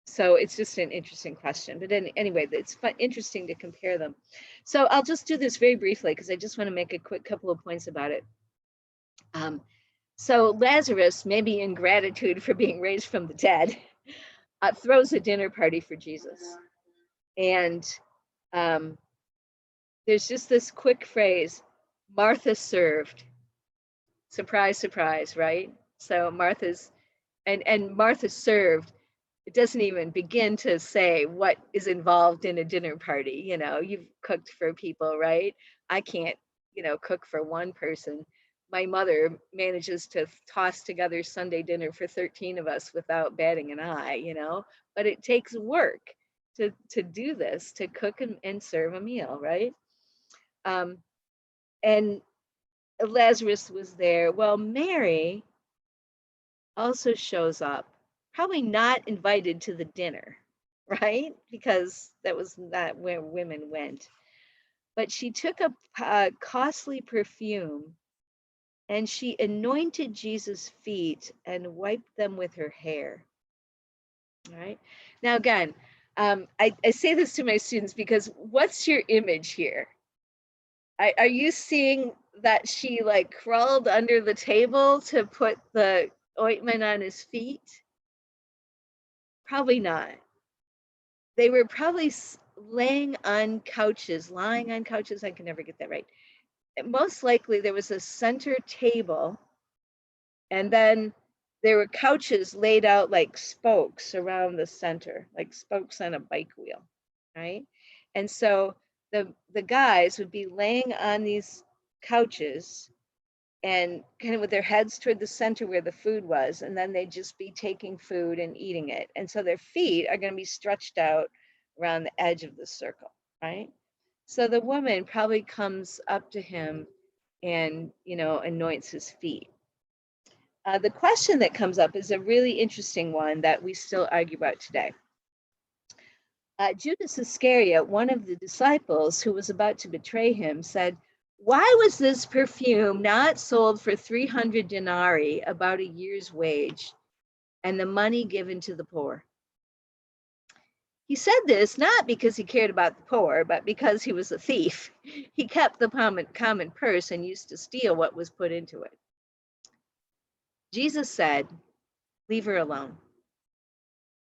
So it's just an interesting question. But anyway, it's interesting to compare them. So I'll just do this very briefly because I just want to make a quick couple of points about it. So Lazarus, maybe in gratitude for being raised from the dead, throws a dinner party for Jesus. And there's just this quick phrase, Martha served. Surprise, surprise, right? So Martha's, and Martha served. It doesn't even begin to say what is involved in a dinner party. You know, you've cooked for people, right? I can't, cook for one person. My mother manages to toss together Sunday dinner for 13 of us without batting an eye, but it takes work to do this, to cook and serve a meal, right? And Lazarus was there. Well, Mary also shows up, probably not invited to the dinner, right? Because that was not where women went. But she took a costly perfume and she anointed Jesus' feet and wiped them with her hair. All right. Now, again, I say this to my students because what's your image here? Are you seeing that she like crawled under the table to put the ointment on his feet? Probably not. They were probably lying on couches. I can never get that right. Most likely there was a center table and then there were couches laid out like spokes around the center, like spokes on a bike wheel, right? And so the guys would be laying on these couches and kind of with their heads toward the center where the food was, and then they'd just be taking food and eating it. And so their feet are going to be stretched out around the edge of the circle, right? So the woman probably comes up to him and, anoints his feet. The question that comes up is a really interesting one that we still argue about today. Judas Iscariot, one of the disciples who was about to betray him, said, "Why was this perfume not sold for 300 denarii, about a year's wage, and the money given to the poor?" He said this not because he cared about the poor, but because he was a thief. He kept the common purse and used to steal what was put into it. Jesus said, "Leave her alone.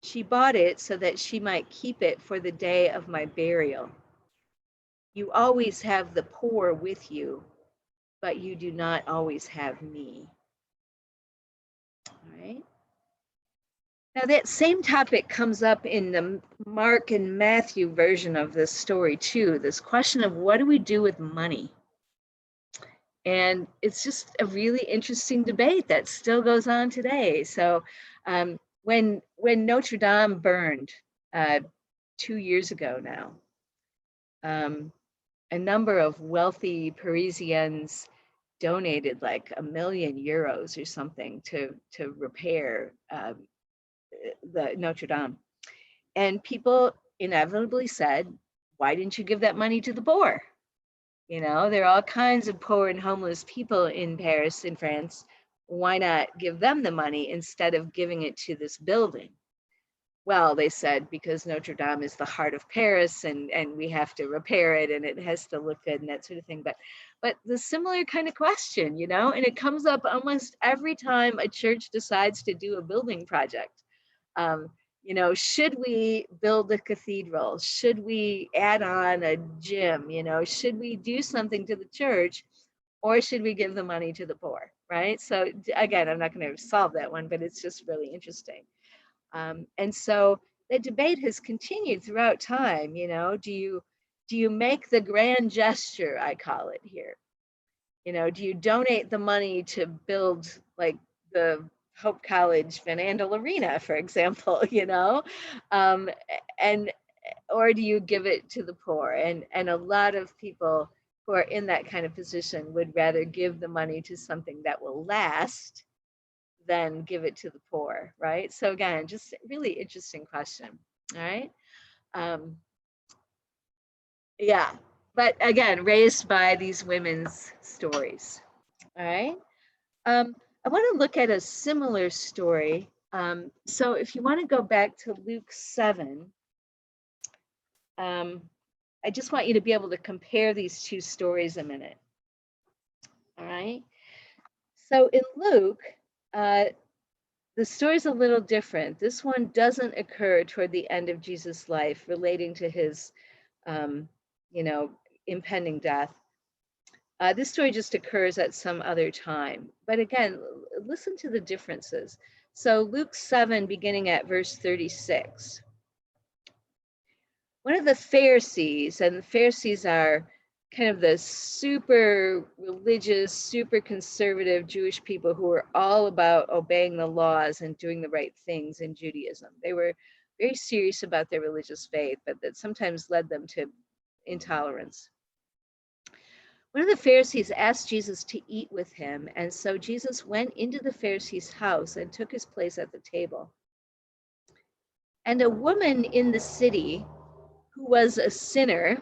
She bought it so that she might keep it for the day of my burial. You always have the poor with you, but you do not always have me." All right. Now that same topic comes up in the Mark and Matthew version of this story too, this question of what do we do with money? And it's just a really interesting debate that still goes on today. So when Notre Dame burned 2 years ago now, a number of wealthy Parisians donated like €1 million or something to repair the Notre Dame. And people inevitably said, why didn't you give that money to the poor? You know, there are all kinds of poor and homeless people in Paris, in France. Why not give them the money instead of giving it to this building? Well, they said, because Notre Dame is the heart of Paris and we have to repair it and it has to look good and that sort of thing. But the similar kind of question, you know, and it comes up almost every time a church decides to do a building project. You know, should we build a cathedral? Should we add on a gym? You know, should we do something to the church, or should we give the money to the poor, right? So again, I'm not going to solve that one, but it's just really interesting. And so the debate has continued throughout time. You know, do you make the grand gesture, I call it here? You know, do you donate the money to build like the Hope College Van Andel Arena, for example, you know, and or do you give it to the poor? And a lot of people who are in that kind of position would rather give the money to something that will last than give it to the poor, right? So again, just really interesting question, all right? Yeah, but again, raised by these women's stories, all right? I want to look at a similar story. So if you want to go back to Luke 7, I just want you to be able to compare these two stories a minute. All right. So in Luke, the story's a little different. This one doesn't occur toward the end of Jesus' life relating to his, you know, impending death. This story just occurs at some other time. But again, listen to the differences. So Luke 7, beginning at verse 36. One of the Pharisees, and the Pharisees are kind of the super religious, super conservative Jewish people who were all about obeying the laws and doing the right things in Judaism. They were very serious about their religious faith, but that sometimes led them to intolerance. One of the Pharisees asked Jesus to eat with him, and so Jesus went into the Pharisee's house and took his place at the table. And a woman in the city who was a sinner,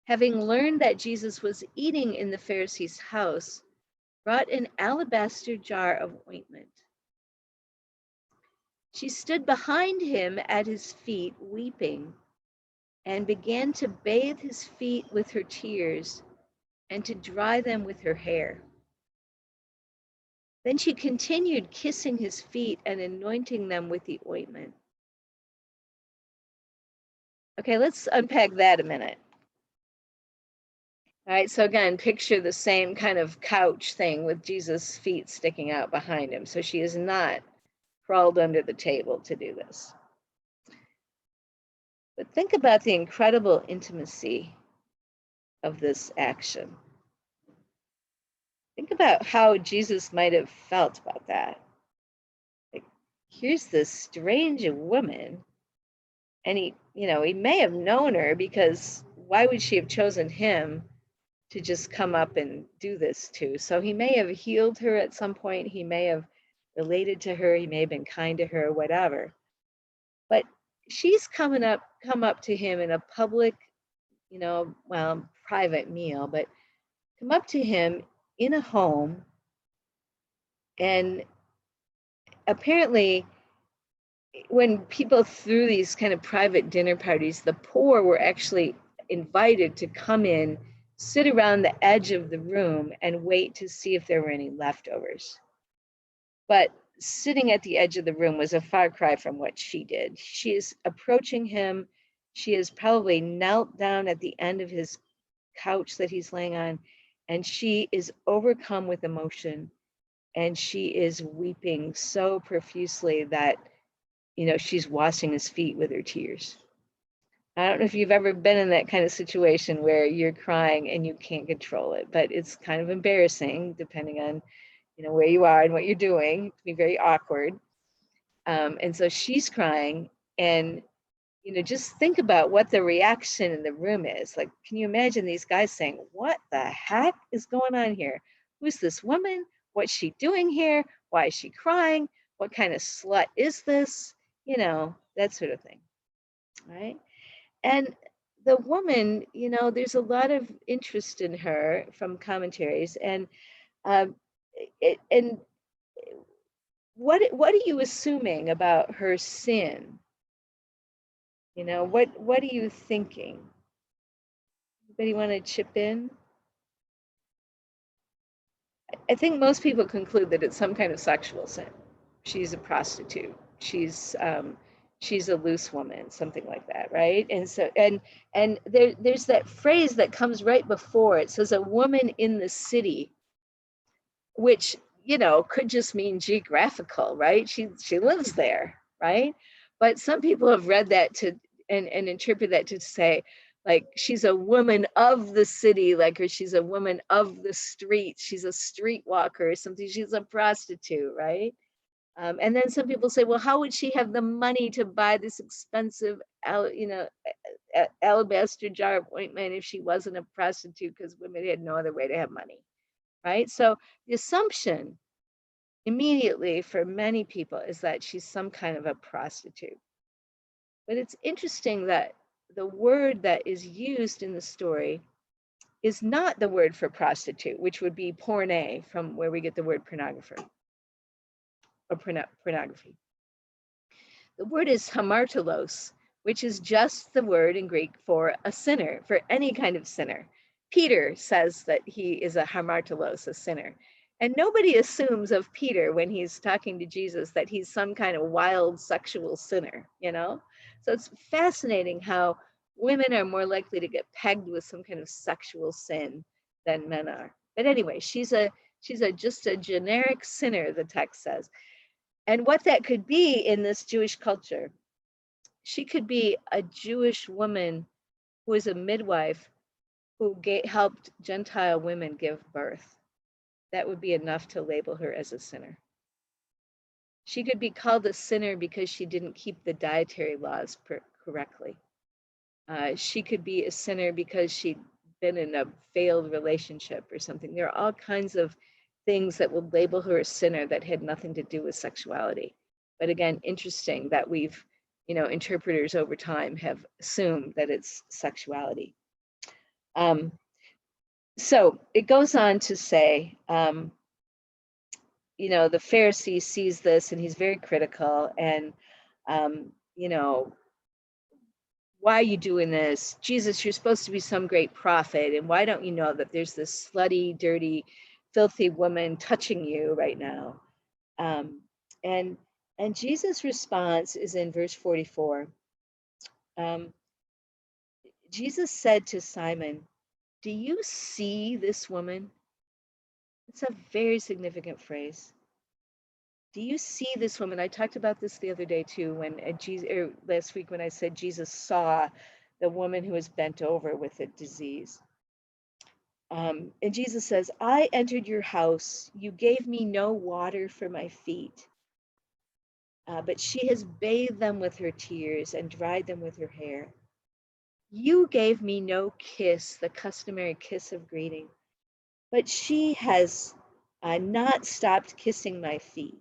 having learned that Jesus was eating in the Pharisee's house, brought an alabaster jar of ointment. She stood behind him at his feet, weeping, and began to bathe his feet with her tears and to dry them with her hair. Then she continued kissing his feet and anointing them with the ointment. Okay, let's unpack that a minute. All right, so again, picture the same kind of couch thing with Jesus' feet sticking out behind him. So she is not crawled under the table to do this. But think about the incredible intimacy of this action. Think about how Jesus might have felt about that. Like, here's this strange woman, and he may have known her, because why would she have chosen him to just come up and do this to? So he may have healed her at some point. He may have related to her. He may have been kind to her, whatever. But she's come up to him in a public, private meal, but come up to him in a home. And apparently, when people threw these kind of private dinner parties, the poor were actually invited to come in, sit around the edge of the room and wait to see if there were any leftovers. But sitting at the edge of the room was a far cry from what she did. She is approaching him. She has probably knelt down at the end of his couch that he's laying on, and she is overcome with emotion, and she is weeping so profusely that, she's washing his feet with her tears. I don't know if you've ever been in that kind of situation where you're crying and you can't control it, but it's kind of embarrassing depending on, where you are and what you're doing. It can be very awkward. And so she's crying, and, just think about what the reaction in the room is. Like, can you imagine these guys saying, what the heck is going on here? Who's this woman? What's she doing here? Why is she crying? What kind of slut is this? That sort of thing, right? And the woman, there's a lot of interest in her from commentaries, and um, and what are you assuming about her sin? What are you thinking? Anybody want to chip in? I think most people conclude that it's some kind of sexual sin. She's a prostitute. She's a loose woman, something like that, right? And so and there's that phrase that comes right before it. Says a woman in the city, which could just mean geographical, right? She lives there, right? But some people have read that to and interpret that to say, like, she's a woman of the city, like, or she's a woman of the street, she's a streetwalker or something, she's a prostitute, right? And then some people say, well, how would she have the money to buy this expensive alabaster jar of ointment if she wasn't a prostitute, because women had no other way to have money, right? So the assumption immediately for many people is that she's some kind of a prostitute. But it's interesting that the word that is used in the story is not the word for prostitute, which would be porne, from where we get the word pornographer or pornography. The word is hamartolos, which is just the word in Greek for a sinner, for any kind of sinner. Peter says that he is a hamartolos, a sinner. And nobody assumes of Peter when he's talking to Jesus that he's some kind of wild sexual sinner, So it's fascinating how women are more likely to get pegged with some kind of sexual sin than men are. But anyway, she's just a generic sinner, the text says. And what that could be in this Jewish culture, she could be a Jewish woman who is a midwife who helped Gentile women give birth. That would be enough to label her as a sinner. She could be called a sinner because she didn't keep the dietary laws correctly. She could be a sinner because she'd been in a failed relationship or something. There are all kinds of things that would label her a sinner that had nothing to do with sexuality. But again, interesting that we've, interpreters over time have assumed that it's sexuality. So it goes on to say, the Pharisee sees this and he's very critical and, why are you doing this? Jesus, you're supposed to be some great prophet. And why don't you know that there's this slutty, dirty, filthy woman touching you right now? And Jesus' response is in verse 44. Jesus said to Simon, do you see this woman? It's a very significant phrase. Do you see this woman? I talked about this the other day too, when last week when I said Jesus saw the woman who was bent over with a disease. And Jesus says, I entered your house. You gave me no water for my feet, but she has bathed them with her tears and dried them with her hair. You gave me no kiss, the customary kiss of greeting, but she has not stopped kissing my feet.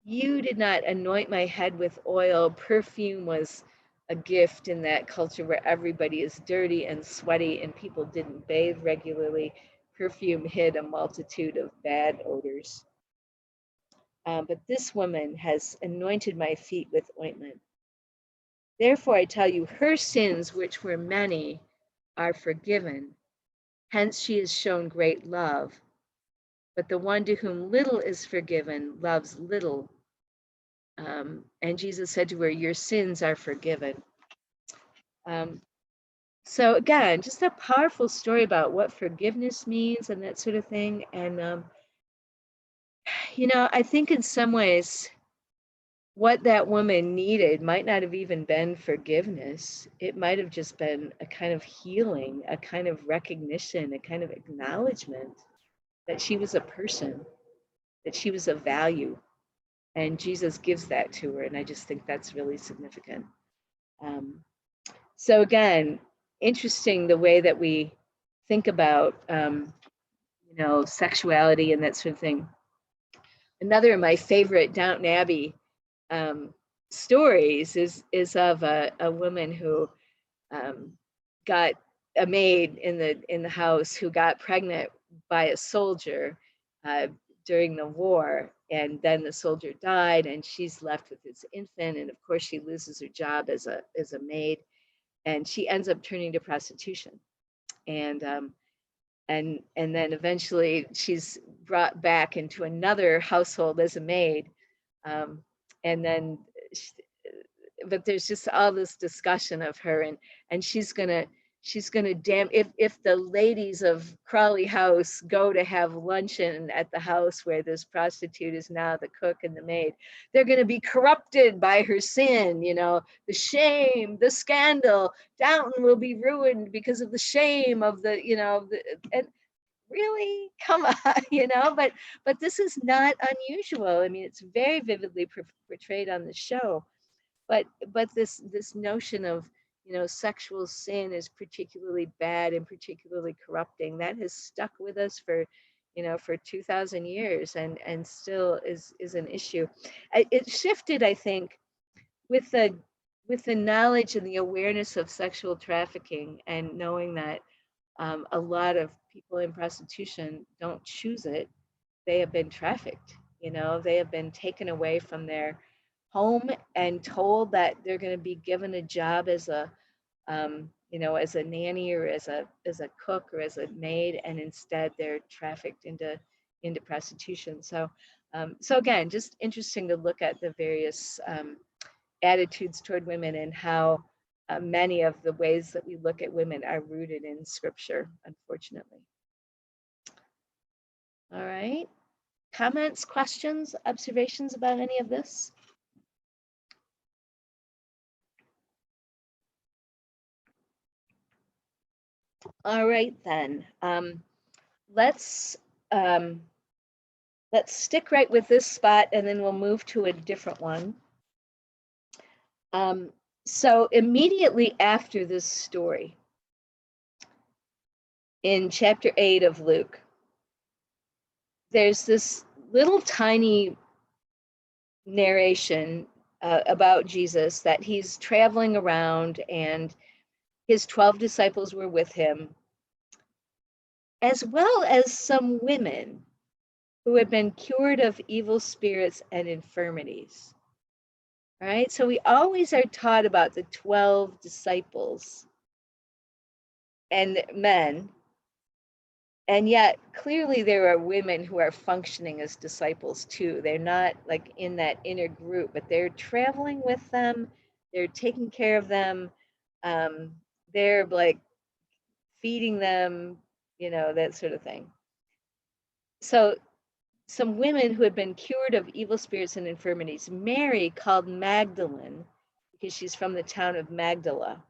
You did not anoint my head with oil. Perfume was a gift in that culture where everybody is dirty and sweaty and people didn't bathe regularly. Perfume hid a multitude of bad odors. But this woman has anointed my feet with ointment. Therefore, I tell you, her sins, which were many, are forgiven. Hence, she has shown great love. But the one to whom little is forgiven loves little. And Jesus said to her, your sins are forgiven. So again, just a powerful story about what forgiveness means and that sort of thing. And, I think in some ways, what that woman needed might not have even been forgiveness. It might have just been a kind of healing, a kind of recognition, a kind of acknowledgement that she was a person, that she was of value. And Jesus gives that to her. And I just think that's really significant. So again, interesting the way that we think about, sexuality and that sort of thing. Another of my favorite Downton Abbey stories is of a woman who got a maid in the house who got pregnant by a soldier during the war, and then the soldier died, and she's left with this infant, and of course she loses her job as a maid, and she ends up turning to prostitution, and then eventually she's brought back into another household as a maid, and then but there's just all this discussion of her, and she's gonna damn, if the ladies of Crawley House go to have luncheon at the house where this prostitute is now the cook and the maid, they're gonna be corrupted by her sin, the shame, the scandal. Downton will be ruined because of the shame of and really, come on, but this is not unusual. I mean, it's very vividly portrayed on the show, but this notion of sexual sin is particularly bad and particularly corrupting, that has stuck with us for 2,000 years, and still is an issue. It shifted, I think, with the knowledge and the awareness of sexual trafficking, and knowing that a lot of people in prostitution don't choose it. They have been trafficked, they have been taken away from their home and told that they're going to be given a job as a as a nanny or as a cook or as a maid, and instead they're trafficked into prostitution. So again, just interesting to look at the various attitudes toward women, and how many of the ways that we look at women are rooted in scripture, unfortunately. All right. Comments, questions, observations about any of this? All right, then. Let's stick right with this spot, and then we'll move to a different one. So immediately after this story, in chapter 8 of Luke, there's this little tiny narration about Jesus, that he's traveling around and his 12 disciples were with him, as well as some women who had been cured of evil spirits and infirmities. All right, so we always are taught about the 12 disciples and men, and yet clearly there are women who are functioning as disciples too. They're not like in that inner group, but they're traveling with them, they're taking care of them, they're like feeding them, that sort of thing. So some women who had been cured of evil spirits and infirmities. Mary, called Magdalene, because she's from the town of Magdala,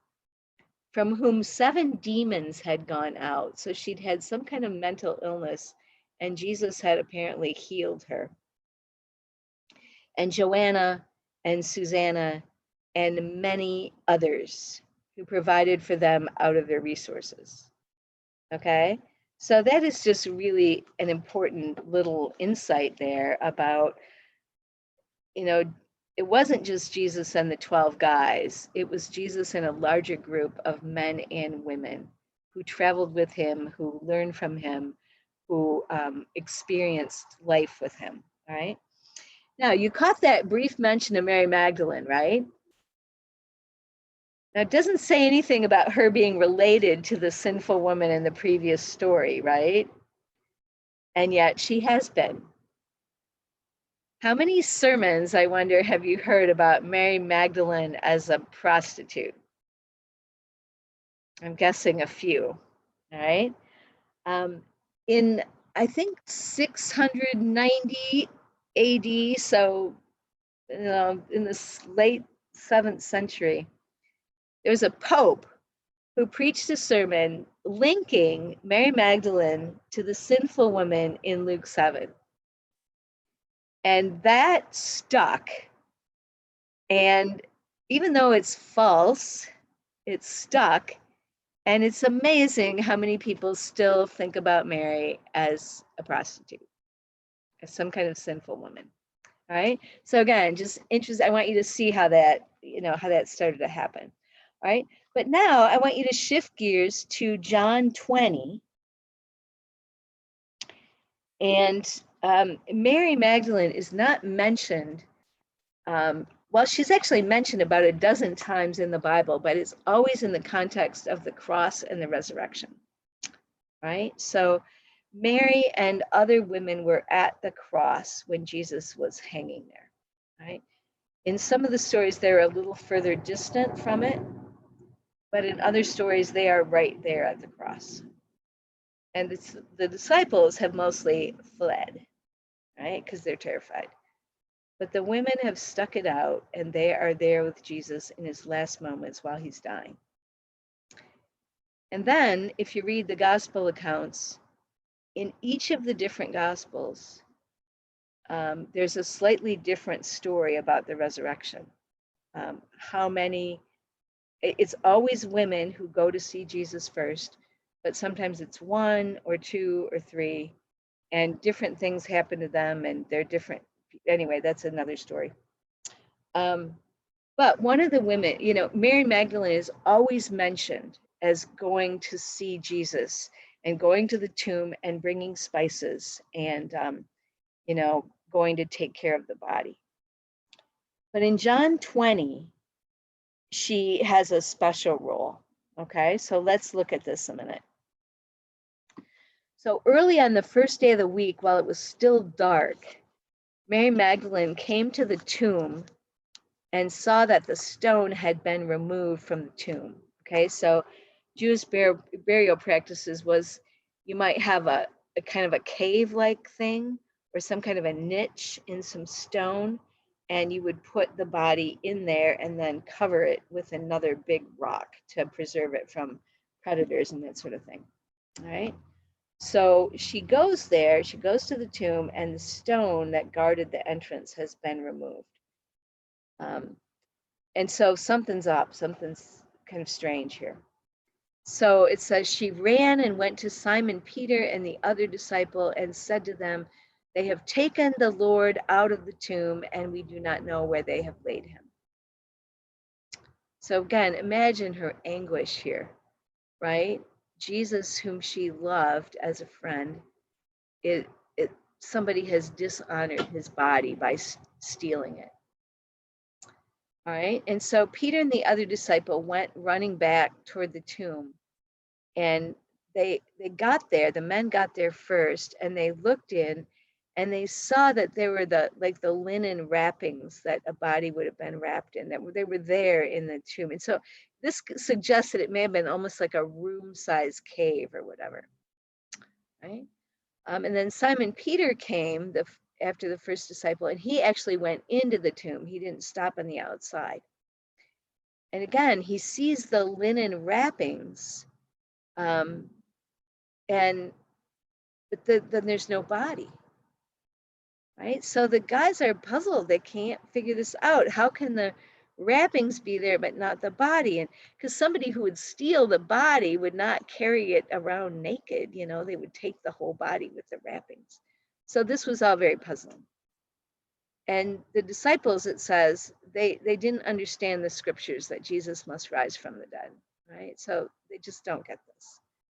from whom 7 demons had gone out. So she'd had some kind of mental illness, and Jesus had apparently healed her. And Joanna and Susanna and many others who provided for them out of their resources. Okay? So that is just really an important little insight there about, it wasn't just Jesus and the 12 guys. It was Jesus and a larger group of men and women who traveled with him, who learned from him, who experienced life with him. All right. Now, you caught that brief mention of Mary Magdalene, right? Now, it doesn't say anything about her being related to the sinful woman in the previous story, right? And yet she has been. How many sermons, I wonder, have you heard about Mary Magdalene as a prostitute? I'm guessing a few, all right? In, I think, 690 AD, so in the late 7th century, there was a pope who preached a sermon linking Mary Magdalene to the sinful woman in Luke 7. And that stuck. And even though it's false, it's stuck. And it's amazing how many people still think about Mary as a prostitute, as some kind of sinful woman. All right. So again, just interesting. I want you to see how that, how that started to happen. All right. But now I want you to shift gears to John 20. And Mary Magdalene is not mentioned. Well, she's actually mentioned about a dozen times in the Bible, but it's always in the context of the cross and the resurrection. Right? So Mary and other women were at the cross when Jesus was hanging there. Right? In some of the stories, they're a little further distant from it, but in other stories, they are right there at the cross. And the disciples have mostly fled, right? Because they're terrified. But the women have stuck it out, and they are there with Jesus in his last moments while he's dying. And then, if you read the gospel accounts, in each of the different gospels, there's a slightly different story about the resurrection. It's always women who go to see Jesus first, but sometimes it's one or two or three, and different things happen to them, and they're different. Anyway, that's another story. But one of the women, Mary Magdalene is always mentioned as going to see Jesus and going to the tomb and bringing spices and, going to take care of the body. But in John 20, she has a special role. Okay, so let's look at this a minute. So early on the first day of the week, while it was still dark, Mary Magdalene came to the tomb and saw that the stone had been removed from the tomb. Okay, so Jewish burial practices was you might have a kind of a cave-like thing or some kind of a niche in some stone, and you would put the body in there and then cover it with another big rock to preserve it from predators and that sort of thing. All right. So she goes there, she goes to the tomb, and the stone that guarded the entrance has been removed. And so something's up, something's kind of strange here. So it says, she ran and went to Simon Peter and the other disciple and said to them, they have taken the Lord out of the tomb, and we do not know where they have laid him. So again, imagine her anguish here, right? Jesus, whom she loved as a friend, somebody has dishonored his body by stealing it. All right. And so Peter and the other disciple went running back toward the tomb, and they got there. The men got there first, and they looked in, and they saw that there were the linen wrappings that a body would have been wrapped in, that they were there in the tomb. And so this suggests that it may have been almost like a room-sized cave or whatever, right? And then Simon Peter came after the first disciple, and he actually went into the tomb. He didn't stop on the outside. And again, he sees the linen wrappings, but then there's no body, right? So the guys are puzzled. They can't figure this out. How can the wrappings be there but not the body? And because somebody who would steal the body would not carry it around naked, they would take the whole body with the wrappings. So this was all very puzzling. And the disciples, it says, they didn't understand the scriptures that Jesus must rise from the dead, right? So they just don't get this.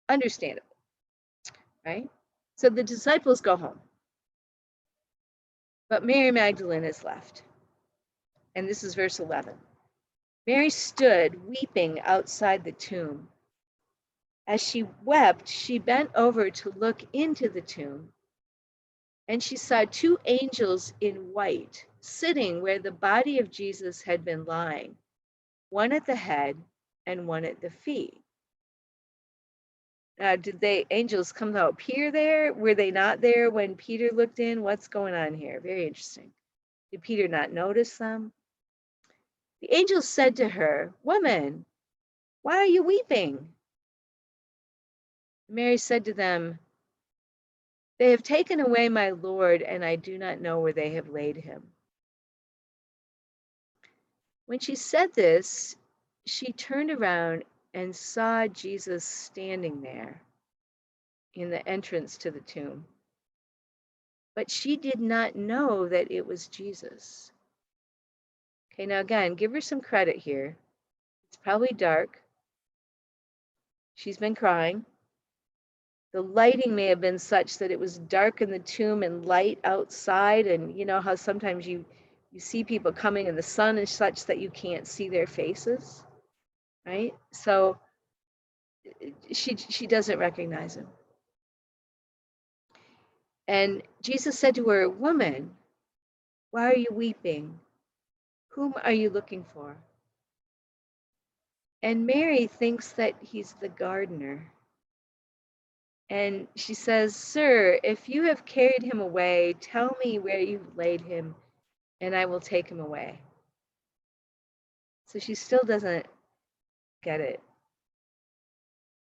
Understandable, right? So the disciples go home. But Mary Magdalene is left. And this is verse 11. Mary stood weeping outside the tomb. As she wept, she bent over to look into the tomb, and she saw two angels in white sitting where the body of Jesus had been lying, one at the head and one at the feet. Did the angels come to appear there? Were they not there when Peter looked in? What's going on here? Very interesting. Did Peter not notice them? The angel said to her, "Woman, why are you weeping?" Mary said to them, "They have taken away my Lord, and I do not know where they have laid him." When she said this, she turned around and saw Jesus standing there in the entrance to the tomb. But she did not know that it was Jesus. Okay, now again, give her some credit here. It's probably dark. She's been crying. The lighting may have been such that it was dark in the tomb and light outside. And you know how sometimes you see people coming and the sun is such that you can't see their faces, right? So she doesn't recognize him. And Jesus said to her, "Woman, why are you weeping? Whom are you looking for?" And Mary thinks that he's the gardener. And she says, "Sir, if you have carried him away, tell me where you've laid him, and I will take him away." So she still doesn't get it.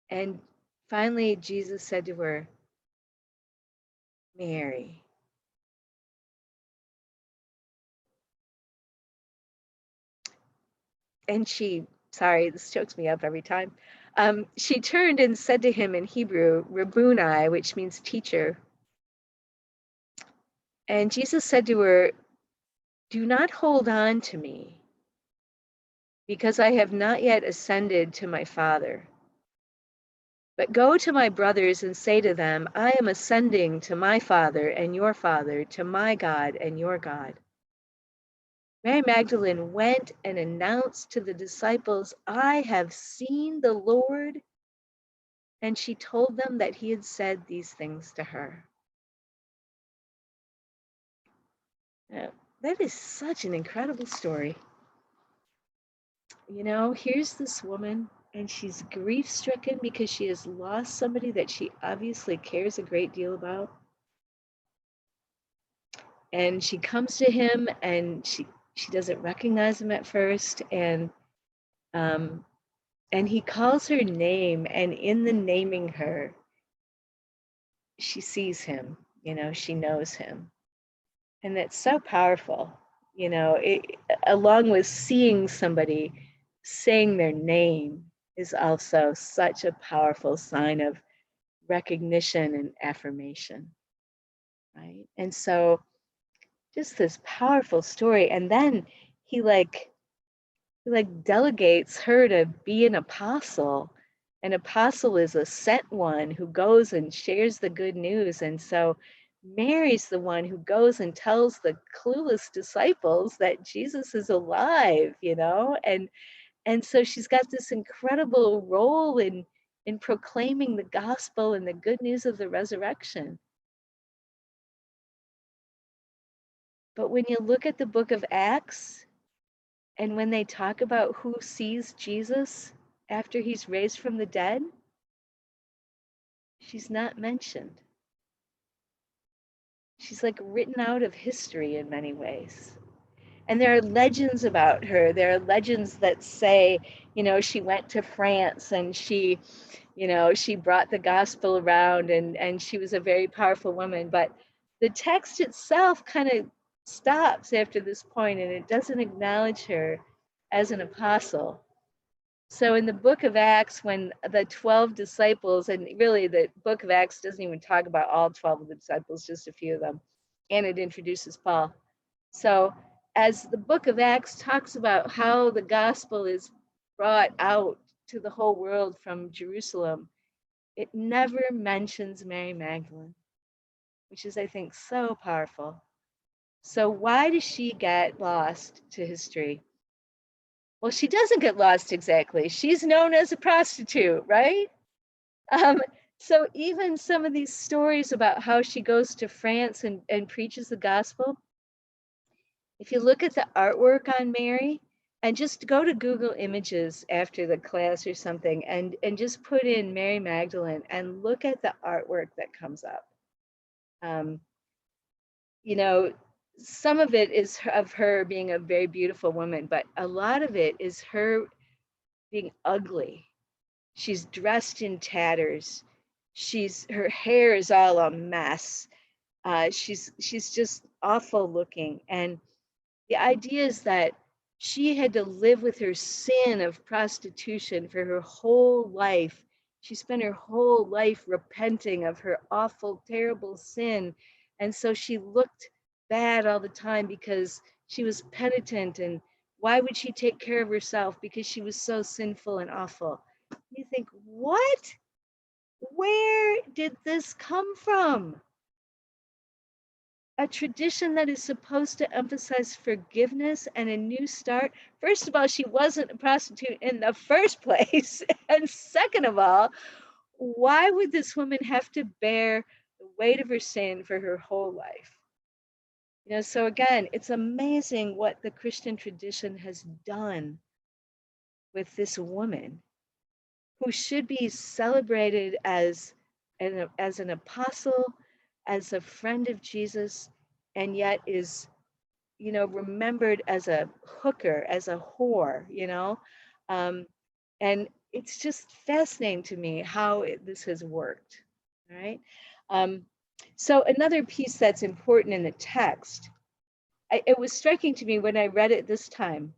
And finally, Jesus said to her, "Mary." And sorry, this chokes me up every time. She turned and said to him in Hebrew, "Rabboni," which means teacher. And Jesus said to her, "Do not hold on to me, because I have not yet ascended to my Father. But go to my brothers and say to them, I am ascending to my Father and your Father, to my God and your God." Mary Magdalene went and announced to the disciples, "I have seen the Lord." And she told them that he had said these things to her. Now, that is such an incredible story. You know, here's this woman, and she's grief stricken because she has lost somebody that she obviously cares a great deal about. And she comes to him, and she doesn't recognize him at first, and he calls her name, and in the naming her, she sees him, you know, she knows him. And that's so powerful, you know, along with seeing somebody, saying their name is also such a powerful sign of recognition and affirmation, right? And so just this powerful story. And then he delegates her to be an apostle. An apostle is a sent one who goes and shares the good news. And so Mary's the one who goes and tells the clueless disciples that Jesus is alive, you know? And so she's got this incredible role in proclaiming the gospel and the good news of the resurrection. But when you look at the book of Acts, and when they talk about who sees Jesus after he's raised from the dead, she's not mentioned. She's like written out of history in many ways. And there are legends about her. There are legends that say, you know, she went to France and she, you know, she brought the gospel around and she was a very powerful woman. But the text itself kind of stops after this point and it doesn't acknowledge her as an apostle. So in the book of Acts, when the 12 disciples, and really the book of Acts doesn't even talk about all 12 of the disciples, just a few of them, and it introduces Paul. So as the book of Acts talks about how the gospel is brought out to the whole world from Jerusalem, it never mentions Mary Magdalene, which is, I think, so powerful. So why does she get lost to history? Well, she doesn't get lost exactly. She's known as a prostitute, right? So even some of these stories about how she goes to France and preaches the gospel, if you look at the artwork on Mary, and just go to Google Images after the class or something, and just put in Mary Magdalene and look at the artwork that comes up. You know, some of it is of her being a very beautiful woman, but a lot of it is her being ugly. She's dressed in tatters. Her hair is all a mess. She's just awful looking. And the idea is that She had to live with her sin of prostitution for her whole life. She spent her whole life repenting of her awful, terrible sin. And so she looked bad all the time because she was penitent. And why would she take care of herself? Because she was so sinful and awful. You think, what? Where did this come from? A tradition that is supposed to emphasize forgiveness and a new start. First of all, she wasn't a prostitute in the first place. And second of all, why would this woman have to bear the weight of her sin for her whole life? You know, so again, it's amazing what the Christian tradition has done with this woman who should be celebrated as an apostle, as a friend of Jesus, and yet is, you know, remembered as a hooker, as a whore, you know. And it's just fascinating to me how this has worked, all right? So another piece that's important in the text, it was striking to me when I read it this time.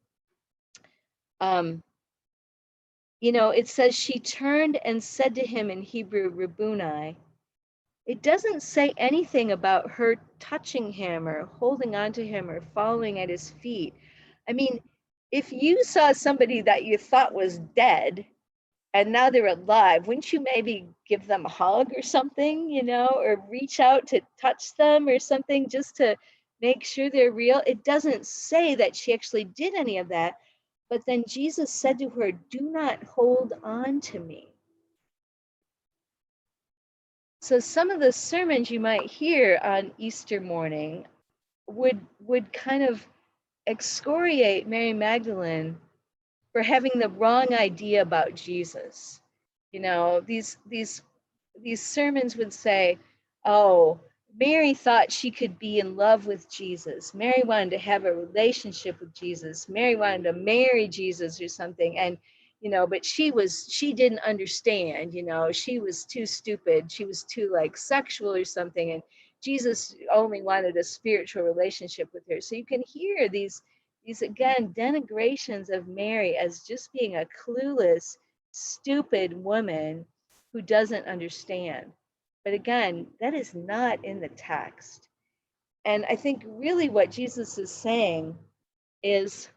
You know, it says she turned and said to him in Hebrew, Rabboni. It doesn't say anything about her touching him or holding on to him or falling at his feet. I mean, if you saw somebody that you thought was dead and now they're alive, wouldn't you maybe give them a hug or something, you know, or reach out to touch them or something just to make sure they're real? It doesn't say that she actually did any of that. But then Jesus said to her, do not hold on to me. So some of the sermons you might hear on Easter morning would kind of excoriate Mary Magdalene for having the wrong idea about Jesus. You know, these sermons would say, oh, Mary thought she could be in love with Jesus. Mary wanted to have a relationship with Jesus. Mary wanted to marry Jesus or something. And, you know, but she didn't understand, you know, she was too stupid. She was too like sexual or something. And Jesus only wanted a spiritual relationship with her. So you can hear these again, denigrations of Mary as just being a clueless, stupid woman who doesn't understand. But again, that is not in the text. And I think really what Jesus is saying is,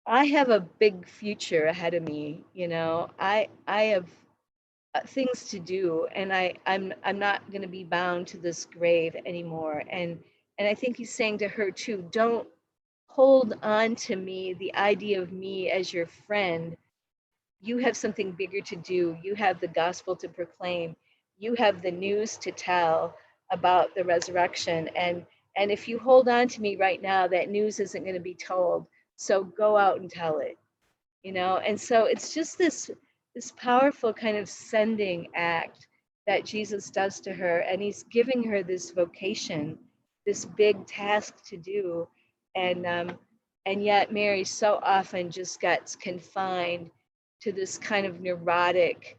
I have a big future ahead of me. You know, I have things to do, and I'm not going to be bound to this grave anymore. And I think he's saying to her too, don't hold on to me, the idea of me as your friend. You have something bigger to do. You have the gospel to proclaim. You have the news to tell about the resurrection. And if you hold on to me right now, that news isn't going to be told. So go out and tell it, you know? And so it's just this powerful kind of sending act that Jesus does to her. And he's giving her this vocation, this big task to do. And yet Mary so often just gets confined to this kind of neurotic,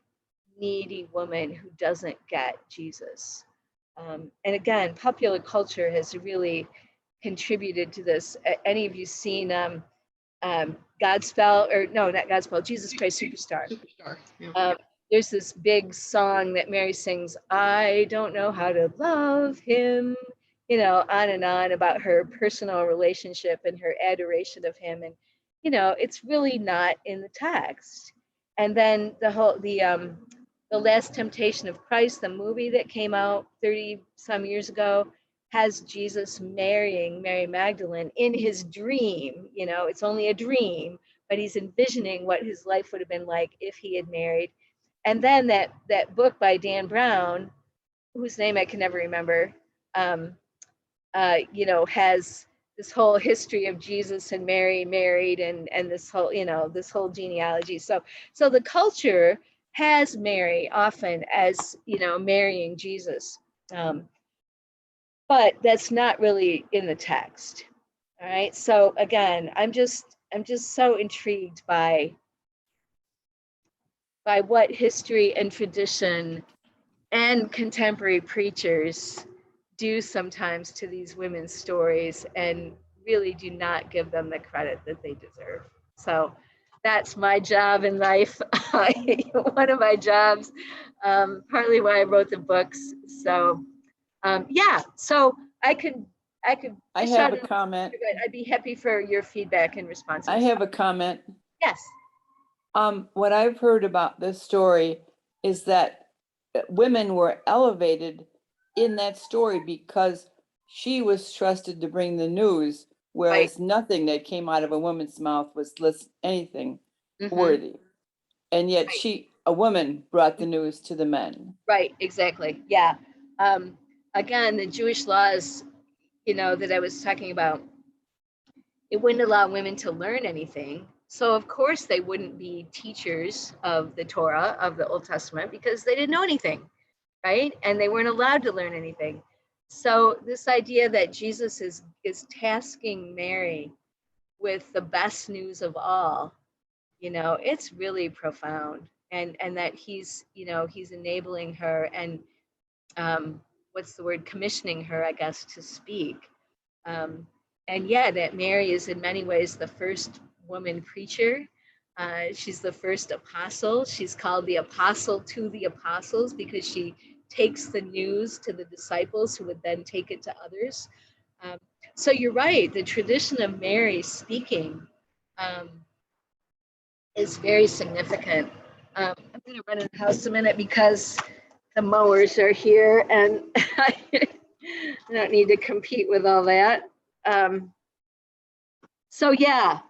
needy woman who doesn't get Jesus. And again, popular culture has really contributed to this. Any of you seen Godspell, or no, not Godspell, Jesus Christ Superstar? Superstar. Yeah. There's this big song that Mary sings, I don't know how to love him, you know, on and on about her personal relationship and her adoration of him. And, you know, it's really not in the text. And then the Last Temptation of Christ, the movie that came out 30 some years ago, has Jesus marrying Mary Magdalene in his dream. You know, it's only a dream, but he's envisioning what his life would have been like if he had married. And then that book by Dan Brown, whose name I can never remember, you know, has this whole history of Jesus and Mary married, and this whole, you know, this whole genealogy. So the culture has Mary often as, you know, marrying Jesus. But that's not really in the text. All right. So again, I'm just so intrigued by what history and tradition and contemporary preachers do sometimes to these women's stories, and really do not give them the credit that they deserve. So that's my job in life. One of my jobs, partly why I wrote the books. So yeah, so I could I dish have out a comment. I'd be happy for your feedback and responses. I have a comment. Yes. What I've heard about this story is that women were elevated in that story because she was trusted to bring the news, whereas nothing that came out of a woman's mouth was anything Mhm. worthy. And yet Right. a woman brought the news to the men. Right, exactly. Yeah. Again, the Jewish laws, that I was talking about, it wouldn't allow women to learn anything. So of course they wouldn't be teachers of the Torah, of the Old Testament, because they didn't know anything, right? And they weren't allowed to learn anything. So this idea that Jesus is tasking Mary with the best news of all, it's really profound. And that he's enabling her and what's the word, commissioning her, I guess, to speak. And yeah, that Mary is in many ways the first woman preacher. She's the first apostle. She's called the apostle to the apostles because she takes the news to the disciples who would then take it to others. So you're right, the tradition of Mary speaking is very significant. I'm going to run in the house a minute because the mowers are here and I don't need to compete with all that. So yeah.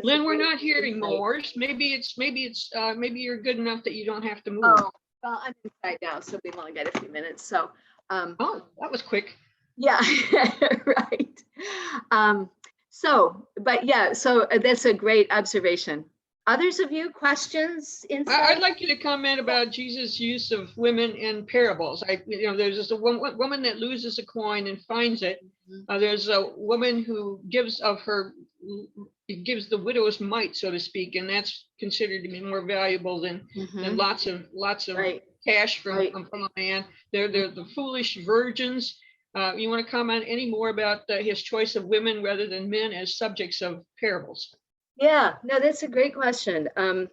Lynn, we're not hearing mowers. Maybe you're good enough that you don't have to move. Oh, well, I'm inside now, so we've only got a few minutes. So, oh, that was quick. Yeah, right. So that's a great observation. Others of you, questions, insights? I'd like you to comment about Jesus' use of women in parables. There's this woman that loses a coin and finds it. There's a woman who gives the widow's mite, so to speak, and that's considered to be more valuable than lots of Right. cash from a man. They're the foolish virgins. You want to comment any more about his choice of women rather than men as subjects of parables? Yeah, no, that's a great question. I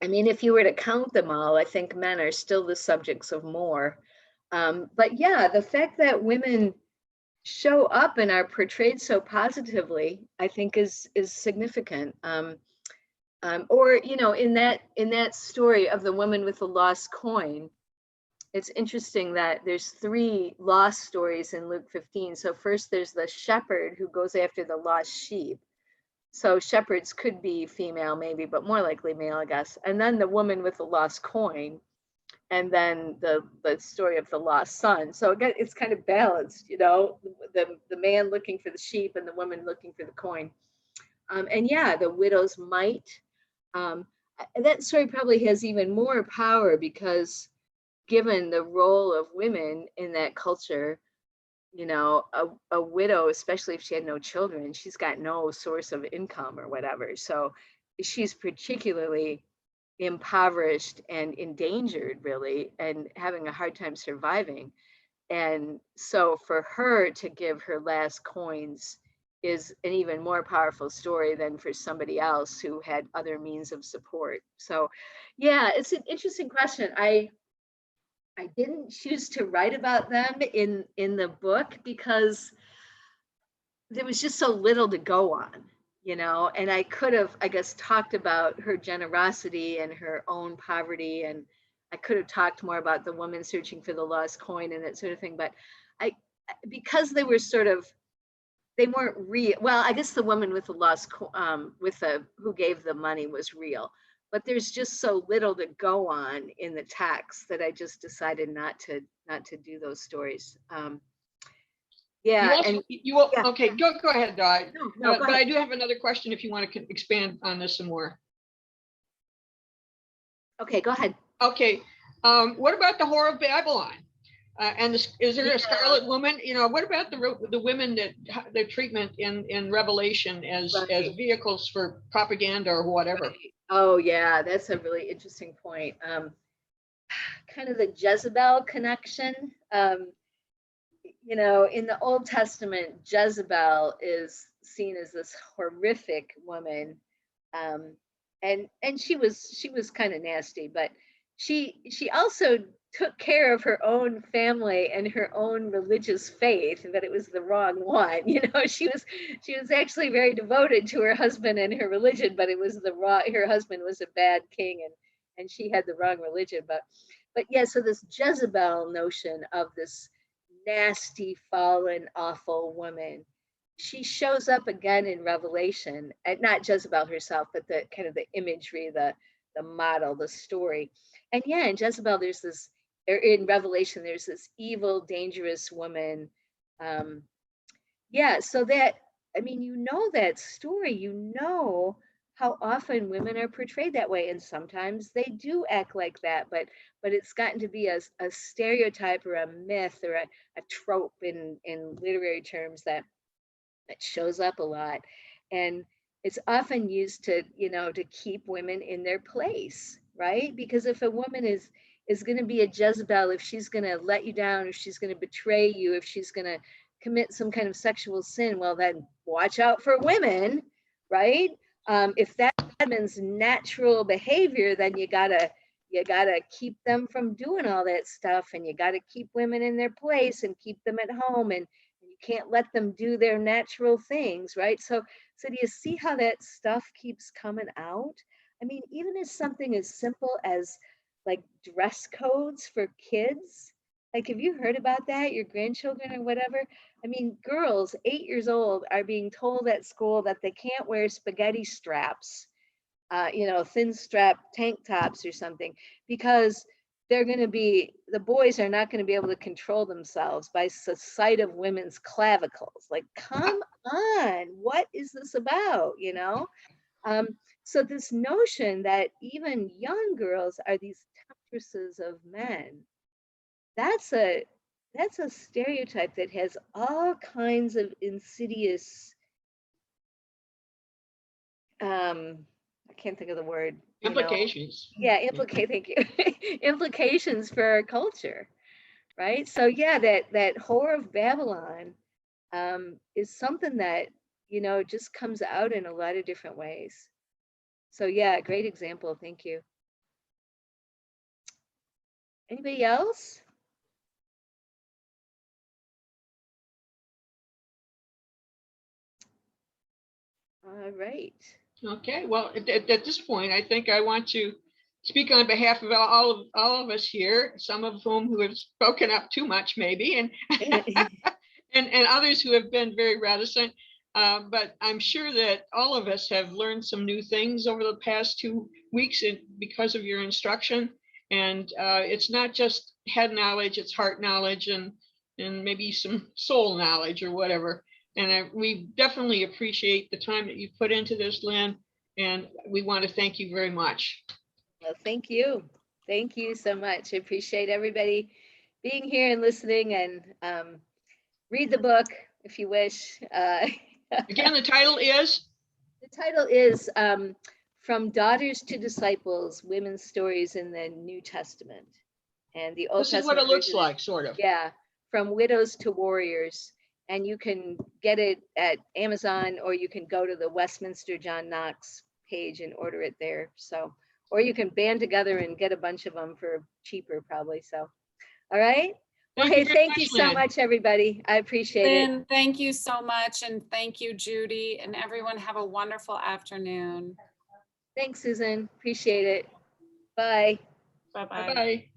mean, if you were to count them all, I think men are still the subjects of more. But yeah, the fact that women show up and are portrayed so positively, I think is significant. Or in that story of the woman with the lost coin, it's interesting that there's 3 lost stories in Luke 15. So first there's the shepherd who goes after the lost sheep. So shepherds could be female maybe, but more likely male, I guess. And then the woman with the lost coin, and then the story of the lost son. So again, it's kind of balanced, the man looking for the sheep and the woman looking for the coin. And yeah, the widow's mite. And that story probably has even more power because given the role of women in that culture, a widow, especially if she had no children, she's got no source of income or whatever. So she's particularly impoverished and endangered, really, and having a hard time surviving. And so for her to give her last coins is an even more powerful story than for somebody else who had other means of support. So yeah, it's an interesting question. I didn't choose to write about them in the book because there was just so little to go on, and I could have, I guess, talked about her generosity and her own poverty, and I could have talked more about the woman searching for the lost coin and that sort of thing. But because they weren't real. Well, I guess the woman with the lost who gave the money was real. But there's just so little to go on in the text that I just decided not to do those stories. Yeah. Okay, go ahead, Di. No, go but ahead. I do have another question if you want to expand on this some more. Okay, go ahead. Okay. What about the Whore of Babylon? Is there a Scarlet Woman? What about the women that their treatment in Revelation as vehicles for propaganda or whatever? Right. Oh yeah, that's a really interesting point. Kind of the Jezebel connection. you know, in the Old Testament, Jezebel is seen as this horrific woman. And she was kind of nasty, but she also took care of her own family and her own religious faith, but it was the wrong one. You know, she was actually very devoted to her husband and her religion, but it was the wrong, her husband was a bad king, and she had the wrong religion. But yeah, so this Jezebel notion of this nasty, fallen, awful woman, she shows up again in Revelation, and not Jezebel herself, but the kind of the imagery, the model, the story. And yeah, in Jezebel, there's this, or in Revelation, there's this evil, dangerous woman. Yeah, so that, I mean, you know that story, you know how often women are portrayed that way, and sometimes they do act like that, but it's gotten to be a stereotype or a myth or a trope in literary terms that shows up a lot, and it's often used to, you know, to keep women in their place, right? Because if a woman is going to be a Jezebel, if she's going to let you down, if she's going to betray you, if she's going to commit some kind of sexual sin, well, then watch out for women, right? If that woman's natural behavior, then you gotta keep them from doing all that stuff, and you gotta keep women in their place and keep them at home, and you can't let them do their natural things, right? So do you see how that stuff keeps coming out? I mean, even as something as simple as like dress codes for kids. Like, have you heard about that? Your grandchildren or whatever? I mean, girls 8 years old are being told at school that they can't wear spaghetti straps, you know, thin strap tank tops or something, because the boys are not going to be able to control themselves by the sight of women's clavicles. Like, come on, what is this about, you know? So this notion that even young girls are these temptresses of men, that's a stereotype that has all kinds of insidious, I can't think of the word, you know. Implications. Yeah, thank you. Implications for our culture, right? So yeah, that Whore of Babylon is something that, you know, just comes out in a lot of different ways. So yeah, great example. Thank you. Anybody else? All right. Okay, well, at this point, I think I want to speak on behalf of all of us here, some of whom who have spoken up too much, maybe, and and others who have been very reticent. But I'm sure that all of us have learned some new things over the past 2 weeks because of your instruction. And it's not just head knowledge, it's heart knowledge and maybe some soul knowledge or whatever. And we definitely appreciate the time that you put into this, Lynn, and we want to thank you very much. Well, thank you. Thank you so much. I appreciate everybody being here and listening, and read the book if you wish. Again, the title is? The title is From Daughters to Disciples, Women's Stories in the New Testament. And the Old This Testament is what it looks version, like, sort of. yeah, From Widows to Warriors. And you can get it at Amazon, or you can go to the Westminster John Knox page and order it there. So, or you can band together and get a bunch of them for cheaper, probably. So, all right. Well, hey, thank you so much, everybody. I appreciate it. Lynn, thank you so much. And thank you, Judy, and everyone. Have a wonderful afternoon. Thanks, Susan. Appreciate it. Bye. Bye-bye. Bye-bye.